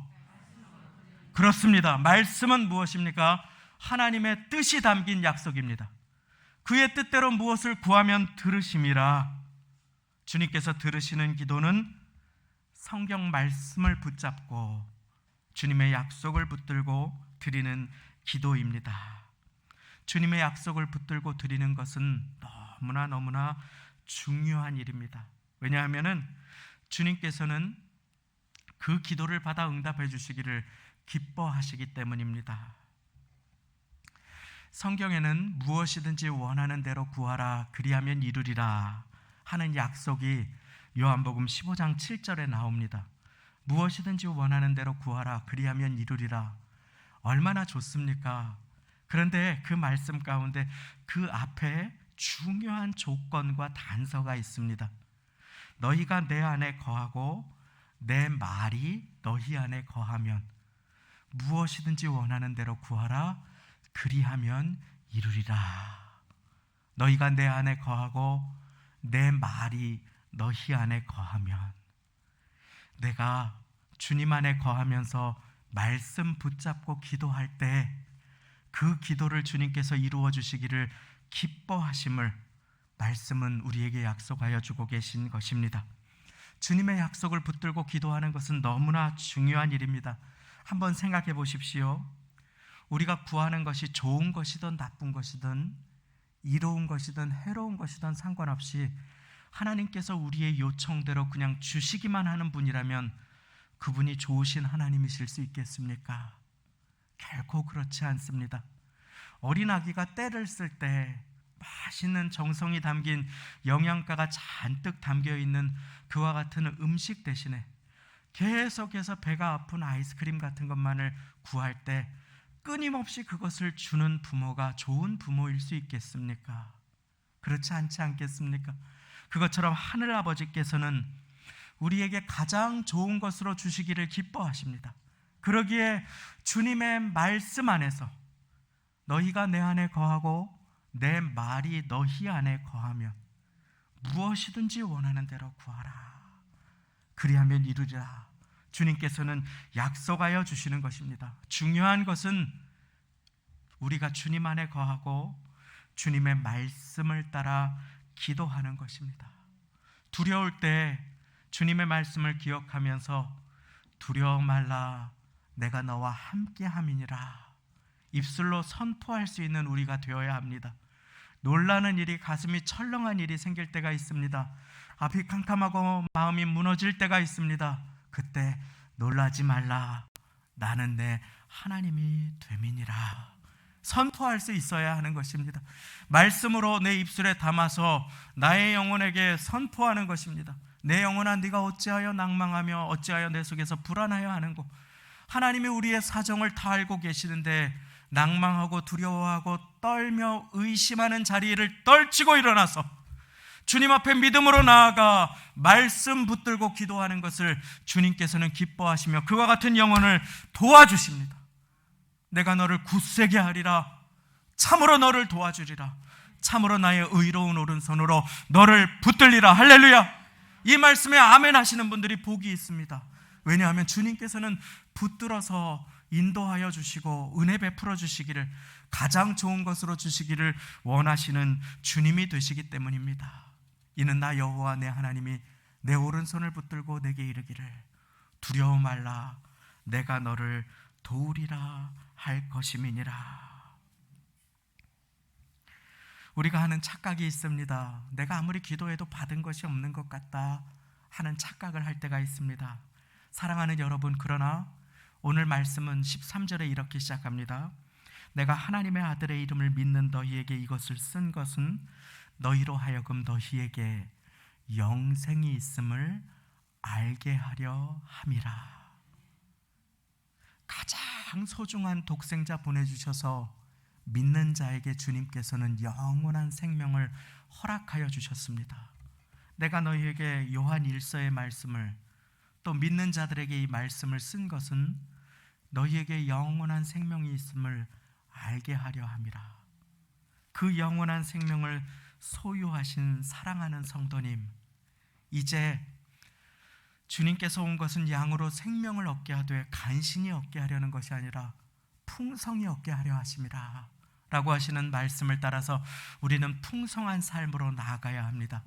그렇습니다. 말씀은 무엇입니까? 하나님의 뜻이 담긴 약속입니다. 그의 뜻대로 무엇을 구하면 들으심이라. 주님께서 들으시는 기도는 성경 말씀을 붙잡고 주님의 약속을 붙들고 드리는 기도입니다. 주님의 약속을 붙들고 드리는 것은 너무나 중요한 일입니다. 왜냐하면 주님께서는 그 기도를 받아 응답해 주시기를 기뻐하시기 때문입니다. 성경에는 무엇이든지 원하는 대로 구하라 그리하면 이루리라 하는 약속이 요한복음 15장 7절에 나옵니다. 무엇이든지 원하는 대로 구하라 그리하면 이루리라. 얼마나 좋습니까? 그런데 그 말씀 가운데 그 앞에 중요한 조건과 단서가 있습니다. 너희가 내 안에 거하고 내 말이 너희 안에 거하면 무엇이든지 원하는 대로 구하라 그리하면 이루리라. 너희가 내 안에 거하고 내 말이 너희 안에 거하면, 내가 주님 안에 거하면서 말씀 붙잡고 기도할 때 그 기도를 주님께서 이루어 주시기를 기뻐하심을 말씀은 우리에게 약속하여 주고 계신 것입니다. 주님의 약속을 붙들고 기도하는 것은 너무나 중요한 일입니다. 한번 생각해 보십시오. 우리가 구하는 것이 좋은 것이든 나쁜 것이든 이로운 것이든 해로운 것이든 상관없이 하나님께서 우리의 요청대로 그냥 주시기만 하는 분이라면 그분이 좋으신 하나님이실 수 있겠습니까? 결코 그렇지 않습니다. 어린 아기가 때를 쓸 때 맛있는 정성이 담긴 영양가가 잔뜩 담겨 있는 그와 같은 음식 대신에 계속해서 배가 아픈 아이스크림 같은 것만을 구할 때 끊임없이 그것을 주는 부모가 좋은 부모일 수 있겠습니까? 그렇지 않지 않겠습니까? 그것처럼 하늘 아버지께서는 우리에게 가장 좋은 것으로 주시기를 기뻐하십니다. 그러기에 주님의 말씀 안에서 너희가 내 안에 거하고 내 말이 너희 안에 거하면 무엇이든지 원하는 대로 구하라. 그리하면 이루리라. 주님께서는 약속하여 주시는 것입니다. 중요한 것은 우리가 주님 안에 거하고 주님의 말씀을 따라 기도하는 것입니다. 두려울 때 주님의 말씀을 기억하면서 두려워 말라 내가 너와 함께함이니라 입술로 선포할 수 있는 우리가 되어야 합니다. 놀라는 일이, 가슴이 철렁한 일이 생길 때가 있습니다. 앞이 캄캄하고 마음이 무너질 때가 있습니다. 그때 놀라지 말라 나는 내 하나님이 됨이니라 선포할 수 있어야 하는 것입니다. 말씀으로 내 입술에 담아서 나의 영혼에게 선포하는 것입니다. 내 영혼아 네가 어찌하여 낭망하며 어찌하여 내 속에서 불안하여 하는고. 하나님이 우리의 사정을 다 알고 계시는데 낭망하고 두려워하고 떨며 의심하는 자리를 떨치고 일어나서 주님 앞에 믿음으로 나아가 말씀 붙들고 기도하는 것을 주님께서는 기뻐하시며 그와 같은 영혼을 도와주십니다. 내가 너를 굳세게 하리라. 참으로 너를 도와주리라. 참으로 나의 의로운 오른손으로 너를 붙들리라. 할렐루야. 이 말씀에 아멘 하시는 분들이 복이 있습니다. 왜냐하면 주님께서는 붙들어서 인도하여 주시고 은혜 베풀어 주시기를, 가장 좋은 것으로 주시기를 원하시는 주님이 되시기 때문입니다. 이는 나 여호와 내 하나님이 내 오른손을 붙들고 내게 이르기를 두려워 말라 내가 너를 도우리라 할 것임이니라. 우리가 하는 착각이 있습니다. 내가 아무리 기도해도 받은 것이 없는 것 같다 하는 착각을 할 때가 있습니다. 사랑하는 여러분, 그러나 오늘 말씀은 13절에 이렇게 시작합니다. 내가 하나님의 아들의 이름을 믿는 너희에게 이것을 쓴 것은 너희로 하여금 너희에게 영생이 있음을 알게 하려 함이라. 가장 소중한 독생자 보내주셔서 믿는 자에게 주님께서는 영원한 생명을 허락하여 주셨습니다. 내가 너희에게 요한 1서의 말씀을, 또 믿는 자들에게 이 말씀을 쓴 것은 너희에게 영원한 생명이 있음을 알게 하려 함이라. 그 영원한 생명을 소유하신 사랑하는 성도님, 이제 주님께서 온 것은 양으로 생명을 얻게 하되 간신히 얻게 하려는 것이 아니라 풍성히 얻게 하려 하심이라 라고 하시는 말씀을 따라서 우리는 풍성한 삶으로 나아가야 합니다.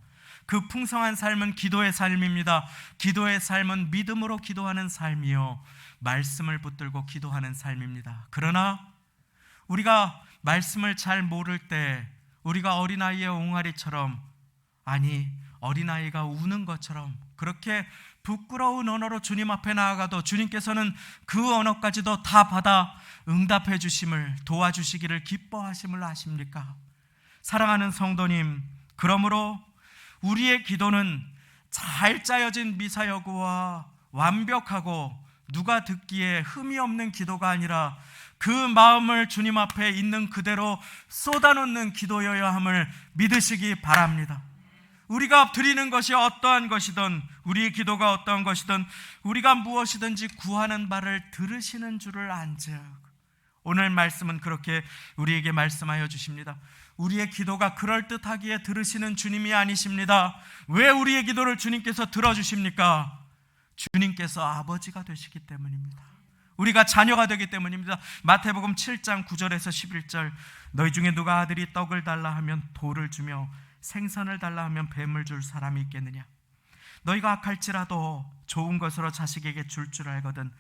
그 풍성한 삶은 기도의 삶입니다. 기도의 삶은 믿음으로 기도하는 삶이요 말씀을 붙들고 기도하는 삶입니다. 그러나 우리가 말씀을 잘 모를 때 우리가 어린아이의 옹알이처럼, 아니 어린아이가 우는 것처럼 그렇게 부끄러운 언어로 주님 앞에 나아가도 주님께서는 그 언어까지도 다 받아 응답해 주심을, 도와주시기를 기뻐하심을 아십니까? 사랑하는 성도님, 그러므로 우리의 기도는 잘 짜여진 미사여구와 완벽하고 누가 듣기에 흠이 없는 기도가 아니라 그 마음을 주님 앞에 있는 그대로 쏟아놓는 기도여야 함을 믿으시기 바랍니다. 우리가 드리는 것이 어떠한 것이든, 우리의 기도가 어떠한 것이든 우리가 무엇이든지 구하는 바를 들으시는 줄을 안즉, 오늘 말씀은 그렇게 우리에게 말씀하여 주십니다. 우리의 기도가 그럴듯하기에 들으시는 주님이 아니십니다. 왜 우리의 기도를 주님께서 들어주십니까? 주님께서 아버지가 되시기 때문입니다. 우리가 자녀가 되기 때문입니다. 마태복음 7장 9절에서 11절, 너희 중에 누가 아들이 떡을 달라 하면 돌을 주며 생선을 달라 하면 뱀을 줄 사람이 있겠느냐? 너희가 악할지라도 좋은 것으로 자식에게 줄 줄 알거든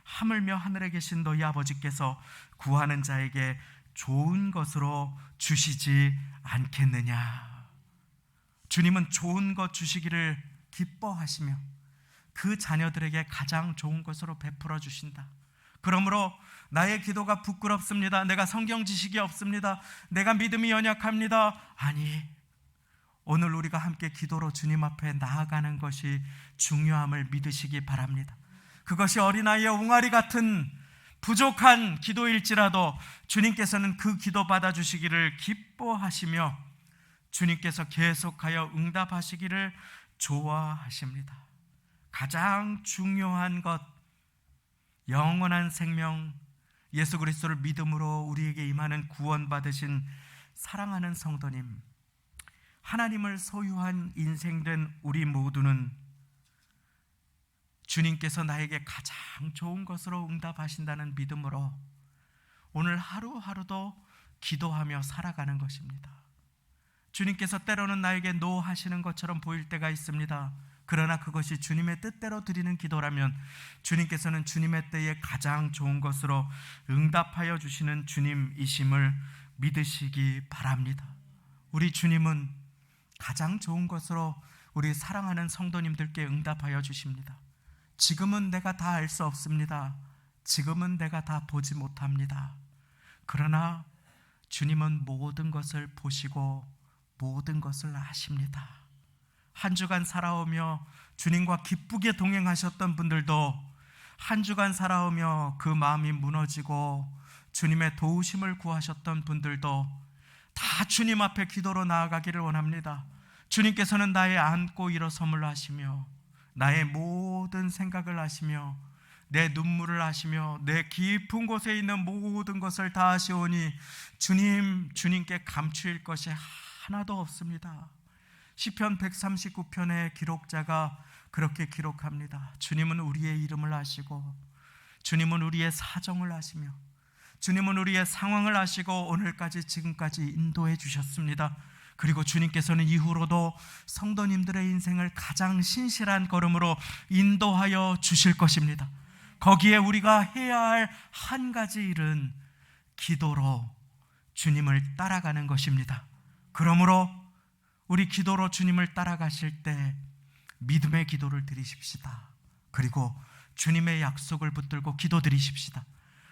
하물며 하늘에 계신 너희 아버지께서 구하는 자에게 좋은 것으로 주시지 않겠느냐? 주님은 좋은 것 주시기를 기뻐하시며 그 자녀들에게 가장 좋은 것으로 베풀어 주신다. 그러므로 나의 기도가 부끄럽습니다, 내가 성경 지식이 없습니다, 내가 믿음이 연약합니다, 아니, 오늘 우리가 함께 기도로 주님 앞에 나아가는 것이 중요함을 믿으시기 바랍니다. 그것이 어린아이의 옹알이 같은 부족한 기도일지라도 주님께서는 그 기도 받아주시기를 기뻐하시며 주님께서 계속하여 응답하시기를 좋아하십니다. 가장 중요한 것, 영원한 생명, 예수 그리스도를 믿음으로 우리에게 임하는 구원받으신 사랑하는 성도님, 하나님을 소유한 인생된 우리 모두는 주님께서 나에게 가장 좋은 것으로 응답하신다는 믿음으로 오늘 하루하루도 기도하며 살아가는 것입니다. 주님께서 때로는 나에게 노하시는 것처럼 보일 때가 있습니다. 그러나 그것이 주님의 뜻대로 드리는 기도라면 주님께서는 주님의 때에 가장 좋은 것으로 응답하여 주시는 주님이심을 믿으시기 바랍니다. 우리 주님은 가장 좋은 것으로 우리 사랑하는 성도님들께 응답하여 주십니다. 지금은 내가 다 알 수 없습니다. 지금은 내가 다 보지 못합니다. 그러나 주님은 모든 것을 보시고 모든 것을 아십니다. 한 주간 살아오며 주님과 기쁘게 동행하셨던 분들도 한 주간 살아오며 그 마음이 무너지고 주님의 도우심을 구하셨던 분들도 다 주님 앞에 기도로 나아가기를 원합니다. 주님께서는 나의 안고 일어섬을 아시며 나의 모든 생각을 아시며 내 눈물을 아시며 내 깊은 곳에 있는 모든 것을 다 아시오니 주님께 감추일 것이 하나도 없습니다. 시편 139편의 기록자가 그렇게 기록합니다. 주님은 우리의 이름을 아시고 주님은 우리의 사정을 아시며 주님은 우리의 상황을 아시고 오늘까지 지금까지 인도해 주셨습니다. 그리고 주님께서는 이후로도 성도님들의 인생을 가장 신실한 걸음으로 인도하여 주실 것입니다. 거기에 우리가 해야 할 한 가지 일은 기도로 주님을 따라가는 것입니다. 그러므로 우리 기도로 주님을 따라가실 때 믿음의 기도를 드리십시다. 그리고 주님의 약속을 붙들고 기도드리십시다.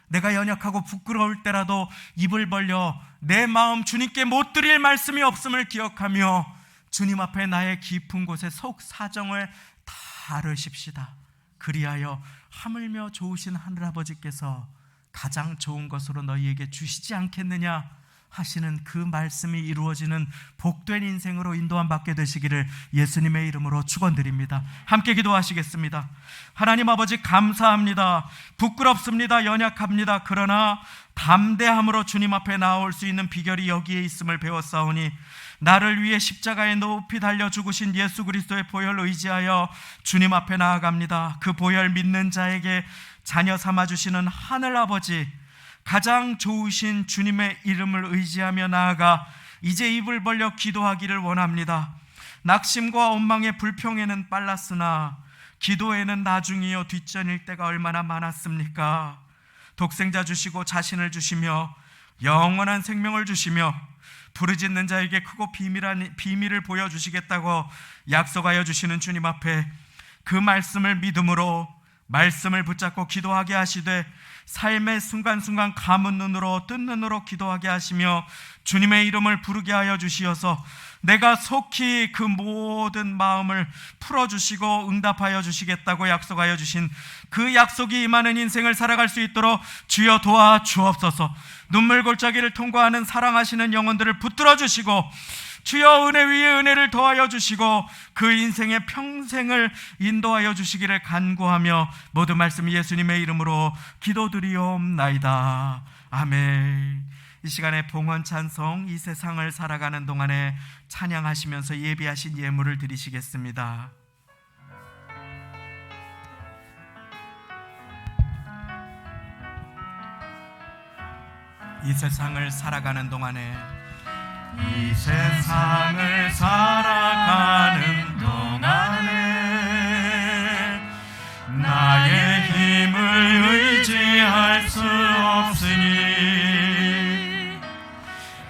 내가 연약하고 부끄러울 때라도 입을 벌려 내 마음 주님께 못 드릴 말씀이 없음을 기억하며 주님 앞에 나의 깊은 곳에 속 사정을 다 아르십시다. 그리하여 하물며 좋으신 하늘아버지께서 가장 좋은 것으로 너희에게 주시지 않겠느냐 하시는 그 말씀이 이루어지는 복된 인생으로 인도함 받게 되시기를 예수님의 이름으로 축원드립니다. 함께 기도하시겠습니다. 하나님 아버지 감사합니다. 부끄럽습니다. 연약합니다. 그러나 담대함으로 주님 앞에 나올 수 있는 비결이 여기에 있음을 배웠사오니 나를 위해 십자가에 높이 달려 죽으신 예수 그리스도의 보혈 의지하여 주님 앞에 나아갑니다. 그 보혈 믿는 자에게 자녀 삼아주시는 하늘아버지, 가장 좋으신 주님의 이름을 의지하며 나아가 이제 입을 벌려 기도하기를 원합니다. 낙심과 원망의 불평에는 빨랐으나 기도에는 나중이요 뒷전일 때가 얼마나 많았습니까? 독생자 주시고 자신을 주시며 영원한 생명을 주시며 부르짖는 자에게 크고 비밀을 보여주시겠다고 약속하여 주시는 주님 앞에 그 말씀을 믿음으로 말씀을 붙잡고 기도하게 하시되 삶의 순간순간 감은 눈으로 뜬 눈으로 기도하게 하시며 주님의 이름을 부르게 하여 주시어서 내가 속히 그 모든 마음을 풀어주시고 응답하여 주시겠다고 약속하여 주신 그 약속이 임하는 인생을 살아갈 수 있도록 주여 도와 주옵소서. 눈물 골짜기를 통과하는 사랑하시는 영혼들을 붙들어 주시고 주여 은혜 위에 은혜를 더하여 주시고 그 인생의 평생을 인도하여 주시기를 간구하며 모든 말씀 예수님의 이름으로 기도드리옵나이다. 아멘. 이 시간에 봉헌 찬송, 이 세상을 살아가는 동안에 찬양하시면서 예비하신 예물을 드리시겠습니다. 이 세상을 살아가는 동안에 이 세상을 살아가는 동안에 나의 힘을 의지할 수 없으니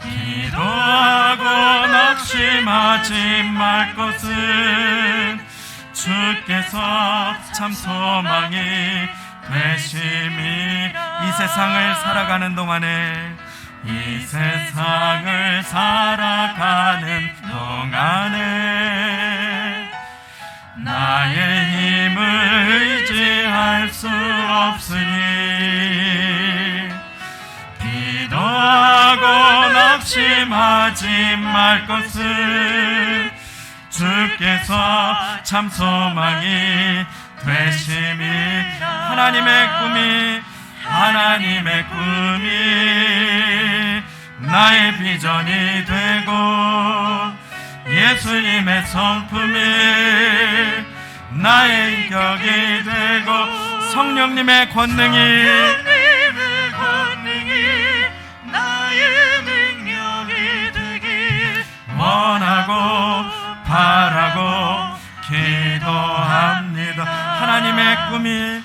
기도하고 낙심하지 말 것은 주께서 참 소망이 되심이. 이 세상을 살아가는 동안에 이 세상을 살아가는 동안에 나의 힘을 의지할 될 수 없으니 기도하고 낙심하지 말 것을 주께서 참 소망이 되심이 하나님의 꿈이 나의 비전이 되고 예수님의 성품이 나의 인격이 되고 성령님의 권능이 나의 능력이 되길 원하고 바라고 기도합니다. 하나님의 꿈이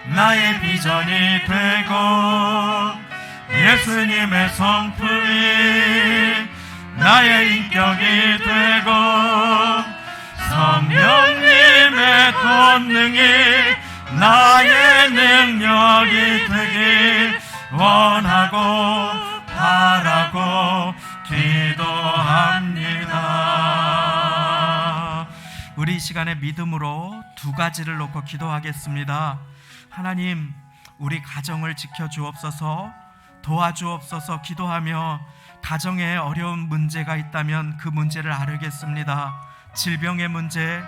나의 비전이 되고 예수님의 성품이 나의 인격이 되고 성령님의 권능이 나의 능력이 되길 원하고 바라고 기도합니다. 우리 이 시간에 믿음으로 두 가지를 놓고 기도하겠습니다. 하나님, 우리 가정을 지켜주옵소서, 도와주옵소서 기도하며 가정에 어려운 문제가 있다면 그 문제를 아뢰겠습니다. 질병의 문제,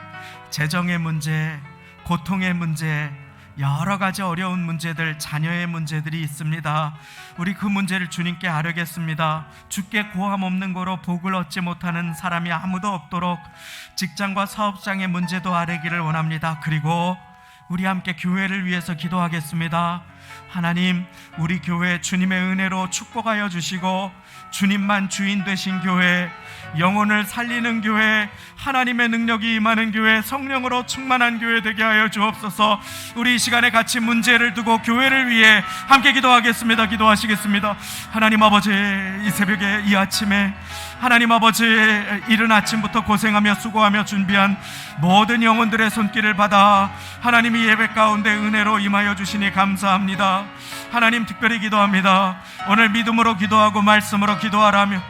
재정의 문제, 고통의 문제, 여러 가지 어려운 문제들, 자녀의 문제들이 있습니다. 우리 그 문제를 주님께 아뢰겠습니다. 주께 고함 없는 거로 복을 얻지 못하는 사람이 아무도 없도록 직장과 사업장의 문제도 아뢰기를 원합니다. 그리고 우리 함께 교회를 위해서 기도하겠습니다. 하나님, 우리 교회 주님의 은혜로 축복하여 주시고 주님만 주인 되신 교회, 영혼을 살리는 교회, 하나님의 능력이 임하는 교회, 성령으로 충만한 교회 되게 하여 주옵소서. 우리 이 시간에 같이 문제를 두고 교회를 위해 함께 기도하겠습니다. 기도하시겠습니다. 하나님 아버지, 이 새벽에 이 아침에 하나님 아버지, 이른 아침부터 고생하며 수고하며 준비한 모든 영혼들의 손길을 받아 하나님이 예배 가운데 은혜로 임하여 주시니 감사합니다. 하나님, 특별히 기도합니다. 오늘 믿음으로 기도하고 말씀으로 기도하라며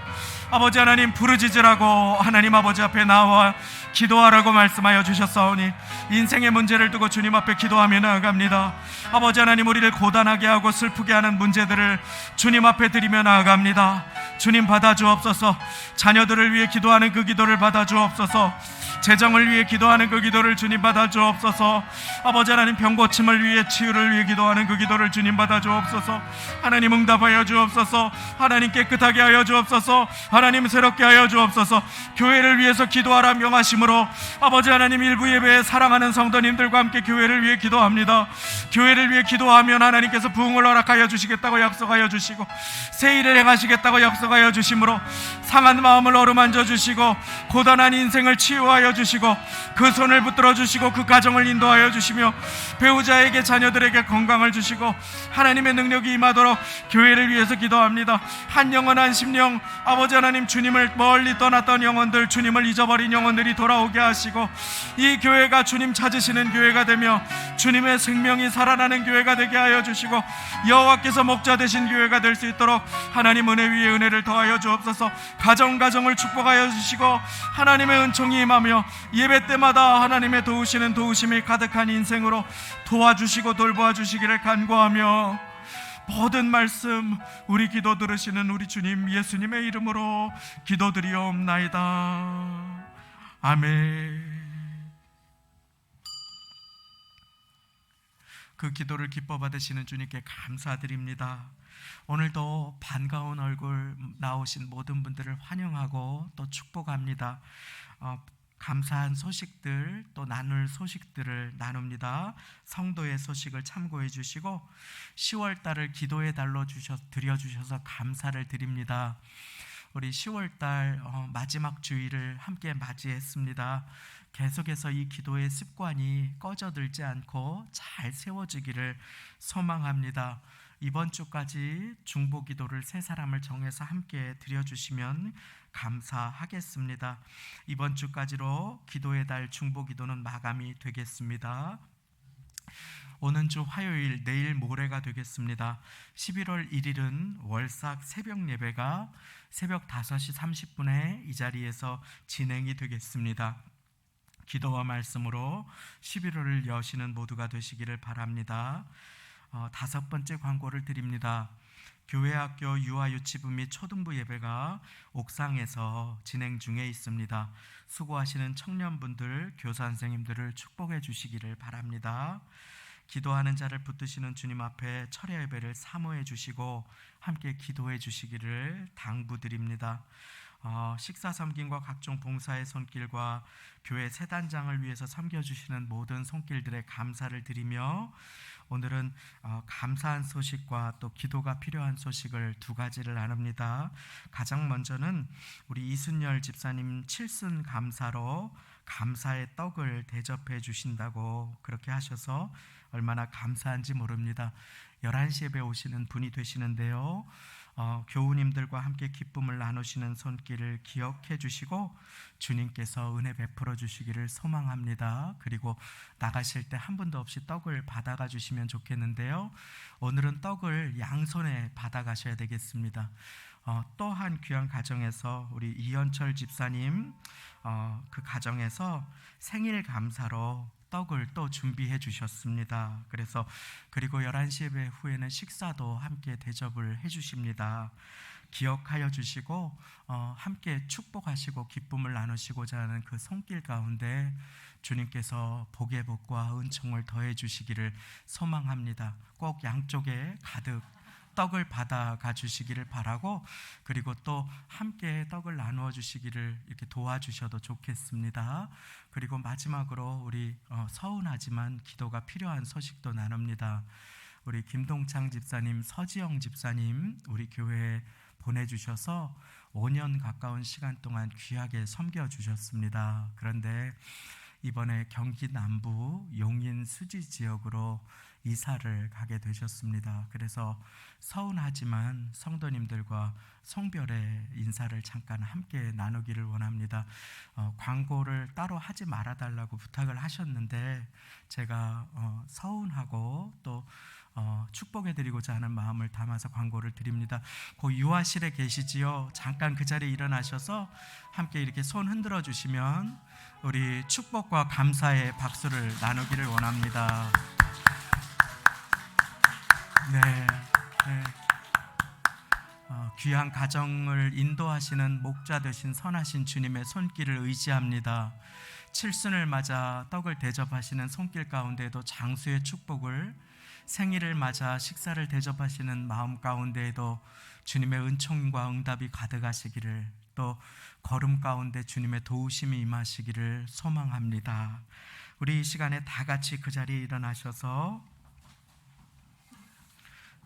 아버지 하나님 부르짖으라고 하나님 아버지 앞에 나와 기도하라고 말씀하여 주셨사오니 인생의 문제를 두고 주님 앞에 기도하며 나아갑니다. 아버지 하나님, 우리를 고단하게 하고 슬프게 하는 문제들을 주님 앞에 드리며 나아갑니다. 주님 받아주옵소서. 자녀들을 위해 기도하는 그 기도를 받아주옵소서. 재정을 위해 기도하는 그 기도를 주님 받아주옵소서. 아버지 하나님, 병고침을 위해 치유를 위해 기도하는 그 기도를 주님 받아주옵소서. 하나님 응답하여 주옵소서. 하나님 깨끗하게 하여 주옵소서. 하나님 새롭게 하여 주옵소서. 교회를 위해서 기도하라 명하심으로 아버지 하나님, 일부 예배에 사랑하는 성도님들과 함께 교회를 위해 기도합니다. 교회를 위해 기도하면 하나님께서 부흥을 허락하여 주시겠다고 약속하여 주시고 새 일을 행하시겠다고 약속하여 주심으로 상한 마음을 어루만져 주시고 고단한 인생을 치유하여 주시고 그 손을 붙들어 주시고 그 가정을 인도하여 주시며 배우자에게 자녀들에게 건강을 주시고 하나님의 능력이 임하도록 교회를 위해서 기도합니다. 한 영혼 한 심령, 아버지 하나님, 주님을 멀리 떠났던 영혼들, 주님을 잊어버린 영혼들이 돌아오게 하시고 이 교회가 주님 찾으시는 교회가 되며 주님의 생명이 살아나는 교회가 되게 하여 주시고 여호와께서 목자 되신 교회가 될 수 있도록 하나님 은혜 위에 은혜를 더하여 주옵소서. 가정을 축복하여 주시고 하나님의 은총이 임하며 예배 때마다 하나님의 도우시는 도우심이 가득한 인생으로 도와주시고 돌보아 주시기를 간구하며 모든 말씀 우리 기도 들으시는 우리 주님 예수님의 이름으로 기도드리옵나이다. 아멘. 그 기도를 기뻐 받으시는 주님께 감사드립니다. 오늘도 반가운 얼굴 나오신 모든 분들을 환영하고 또 축복합니다. 감사한 소식들, 또 나눌 소식들을 나눕니다. 성도의 소식을 참고해 주시고 10월 달을 기도의 달로 드려주셔서 감사를 드립니다. 우리 10월 달 마지막 주일을 함께 맞이했습니다. 계속해서 이 기도의 습관이 꺼져들지 않고 잘 세워지기를 소망합니다. 이번 주까지 중보 기도를 세 사람을 정해서 함께 드려주시면 감사하겠습니다. 이번 주까지로 기도의 달 중보 기도는 마감이 되겠습니다. 오는 주 화요일, 내일 모레가 되겠습니다. 11월 1일은 월삭 새벽 예배가 새벽 5시 30분에 이 자리에서 진행이 되겠습니다. 기도와 말씀으로 11월을 여시는 모두가 되시기를 바랍니다. 5번째 광고를 드립니다. 교회학교 유아유치부 및 초등부 예배가 옥상에서 진행 중에 있습니다. 수고하시는 청년분들, 교사 선생님들을 축복해 주시기를 바랍니다. 기도하는 자를 붙드시는 주님 앞에 철야 예배를 사모해 주시고 함께 기도해 주시기를 당부드립니다. 식사 섬김과 각종 봉사의 손길과 교회 세단장을 위해서 섬겨주시는 모든 손길들에 감사를 드리며 오늘은 감사한 소식과 또 기도가 필요한 소식을 2가지를 나눕니다. 가장 먼저는 우리 이순열 집사님 칠순 감사로 감사의 떡을 대접해 주신다고 그렇게 하셔서 얼마나 감사한지 모릅니다. 11시 예배 오시는 분이 되시는데요, 교우님들과 함께 기쁨을 나누시는 손길을 기억해 주시고 주님께서 은혜 베풀어 주시기를 소망합니다. 그리고 나가실 때 한 분도 없이 떡을 받아가 주시면 좋겠는데요, 오늘은 떡을 양손에 받아가셔야 되겠습니다. 또 한 귀한 가정에서 우리 이현철 집사님 그 가정에서 생일 감사로 떡을 또 준비해 주셨습니다. 그리고 11시 예배 후에는 식사도 함께 대접을 해 주십니다. 기억하여 주시고 함께 축복하시고 기쁨을 나누시고자 하는 그 손길 가운데 주님께서 복의 복과 은총을 더해 주시기를 소망합니다. 꼭 양쪽에 가득 떡을 받아가 주시기를 바라고, 그리고 또 함께 떡을 나누어 주시기를 이렇게 도와주셔도 좋겠습니다. 그리고 마지막으로 우리 서운하지만 기도가 필요한 소식도 나눕니다. 우리 김동창 집사님, 서지영 집사님 우리 교회에 보내주셔서 5년 가까운 시간 동안 귀하게 섬겨주셨습니다. 그런데 이번에 경기 남부 용인 수지 지역으로 이사를 가게 되셨습니다. 그래서 서운하지만 성도님들과 송별의 인사를 잠깐 함께 나누기를 원합니다. 광고를 따로 하지 말아달라고 부탁을 하셨는데 제가 서운하고 또 축복해드리고자 하는 마음을 담아서 광고를 드립니다. 그 유아실에 계시지요? 잠깐 그 자리에 일어나셔서 함께 이렇게 손 흔들어 주시면 우리 축복과 감사의 박수를 나누기를 원합니다. 네. 귀한 가정을 인도하시는 목자 되신 선하신 주님의 손길을 의지합니다. 칠순을 맞아 떡을 대접하시는 손길 가운데에도 장수의 축복을, 생일을 맞아 식사를 대접하시는 마음 가운데에도 주님의 은총과 응답이 가득하시기를, 또 걸음 가운데 주님의 도우심이 임하시기를 소망합니다. 우리 이 시간에 다 같이 그 자리에 일어나셔서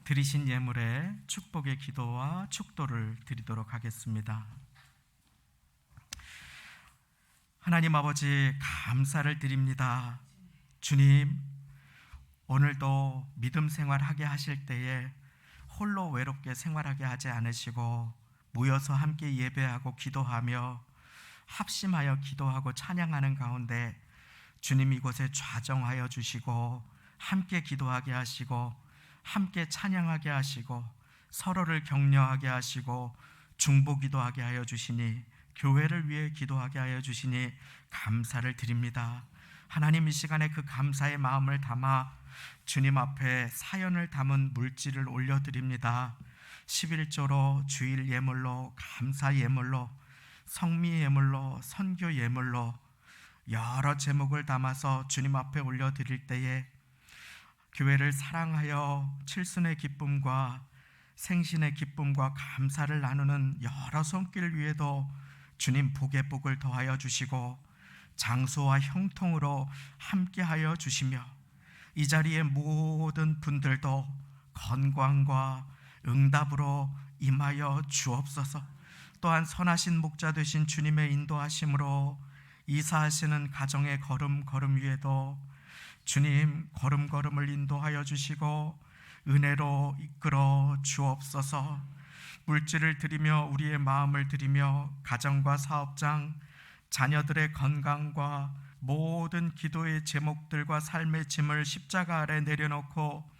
드리신 예물에 축복의 기도와 축도를 드리도록 하겠습니다. 하나님 아버지, 감사를 드립니다. 주님, 오늘도 믿음 생활하게 하실 때에 홀로 외롭게 생활하게 하지 않으시고 모여서 함께 예배하고 기도하며 합심하여 기도하고 찬양하는 가운데 주님 이곳에 좌정하여 주시고 함께 기도하게 하시고 함께 찬양하게 하시고 서로를 격려하게 하시고 중보기도하게 하여 주시니, 교회를 위해 기도하게 하여 주시니 감사를 드립니다. 하나님, 이 시간에 그 감사의 마음을 담아 주님 앞에 사연을 담은 물질을 올려드립니다. 11조로 주일 예물로, 감사 예물로, 성미 예물로, 선교 예물로 여러 제목을 담아서 주님 앞에 올려드릴 때에 교회를 사랑하여 칠순의 기쁨과 생신의 기쁨과 감사를 나누는 여러 손길 위에도 주님 복의 복을 더하여 주시고 장소와 형통으로 함께하여 주시며 이 자리의 모든 분들도 건강과 응답으로 임하여 주옵소서. 또한 선하신 목자 되신 주님의 인도하심으로 이사하시는 가정의 걸음 위에도 주님 걸음을 인도하여 주시고 은혜로 이끌어 주옵소서. 물질을 드리며 우리의 마음을 드리며 가정과 사업장, 자녀들의 건강과 모든 기도의 제목들과 삶의 짐을 십자가 아래 내려놓고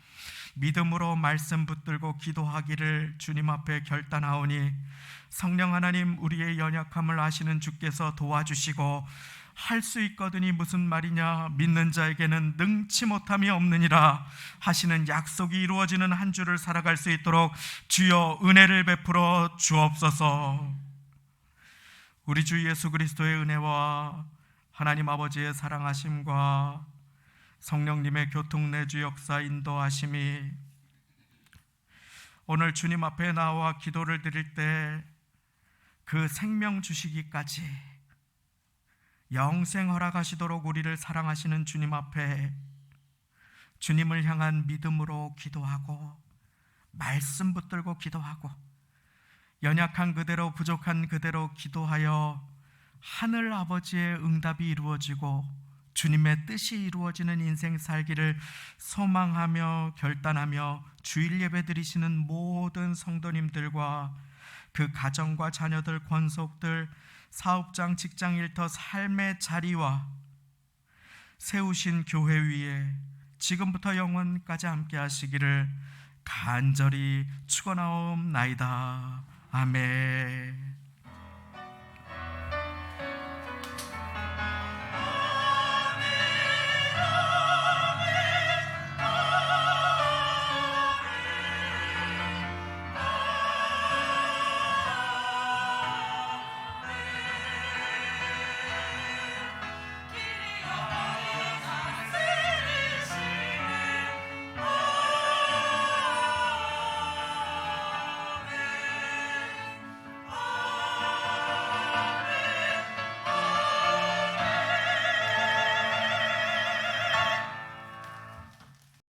믿음으로 말씀 붙들고 기도하기를 주님 앞에 결단하오니 성령 하나님, 우리의 연약함을 아시는 주께서 도와주시고 할 수 있거든이 무슨 말이냐, 믿는 자에게는 능치 못함이 없느니라 하시는 약속이 이루어지는 한 주를 살아갈 수 있도록 주여 은혜를 베풀어 주옵소서. 우리 주 예수 그리스도의 은혜와 하나님 아버지의 사랑하심과 성령님의 교통내주 역사 인도하심이 오늘 주님 앞에 나와 기도를 드릴 때 그 생명 주시기까지 영생 허락하시도록 우리를 사랑하시는 주님 앞에 주님을 향한 믿음으로 기도하고 말씀 붙들고 기도하고 연약한 그대로 부족한 그대로 기도하여 하늘 아버지의 응답이 이루어지고 주님의 뜻이 이루어지는 인생 살기를 소망하며 결단하며 주일 예배 드리시는 모든 성도님들과 그 가정과 자녀들, 권속들, 사업장, 직장 일터 삶의 자리와 세우신 교회 위에 지금부터 영원까지 함께 하시기를 간절히 축원하옵나이다. 아멘.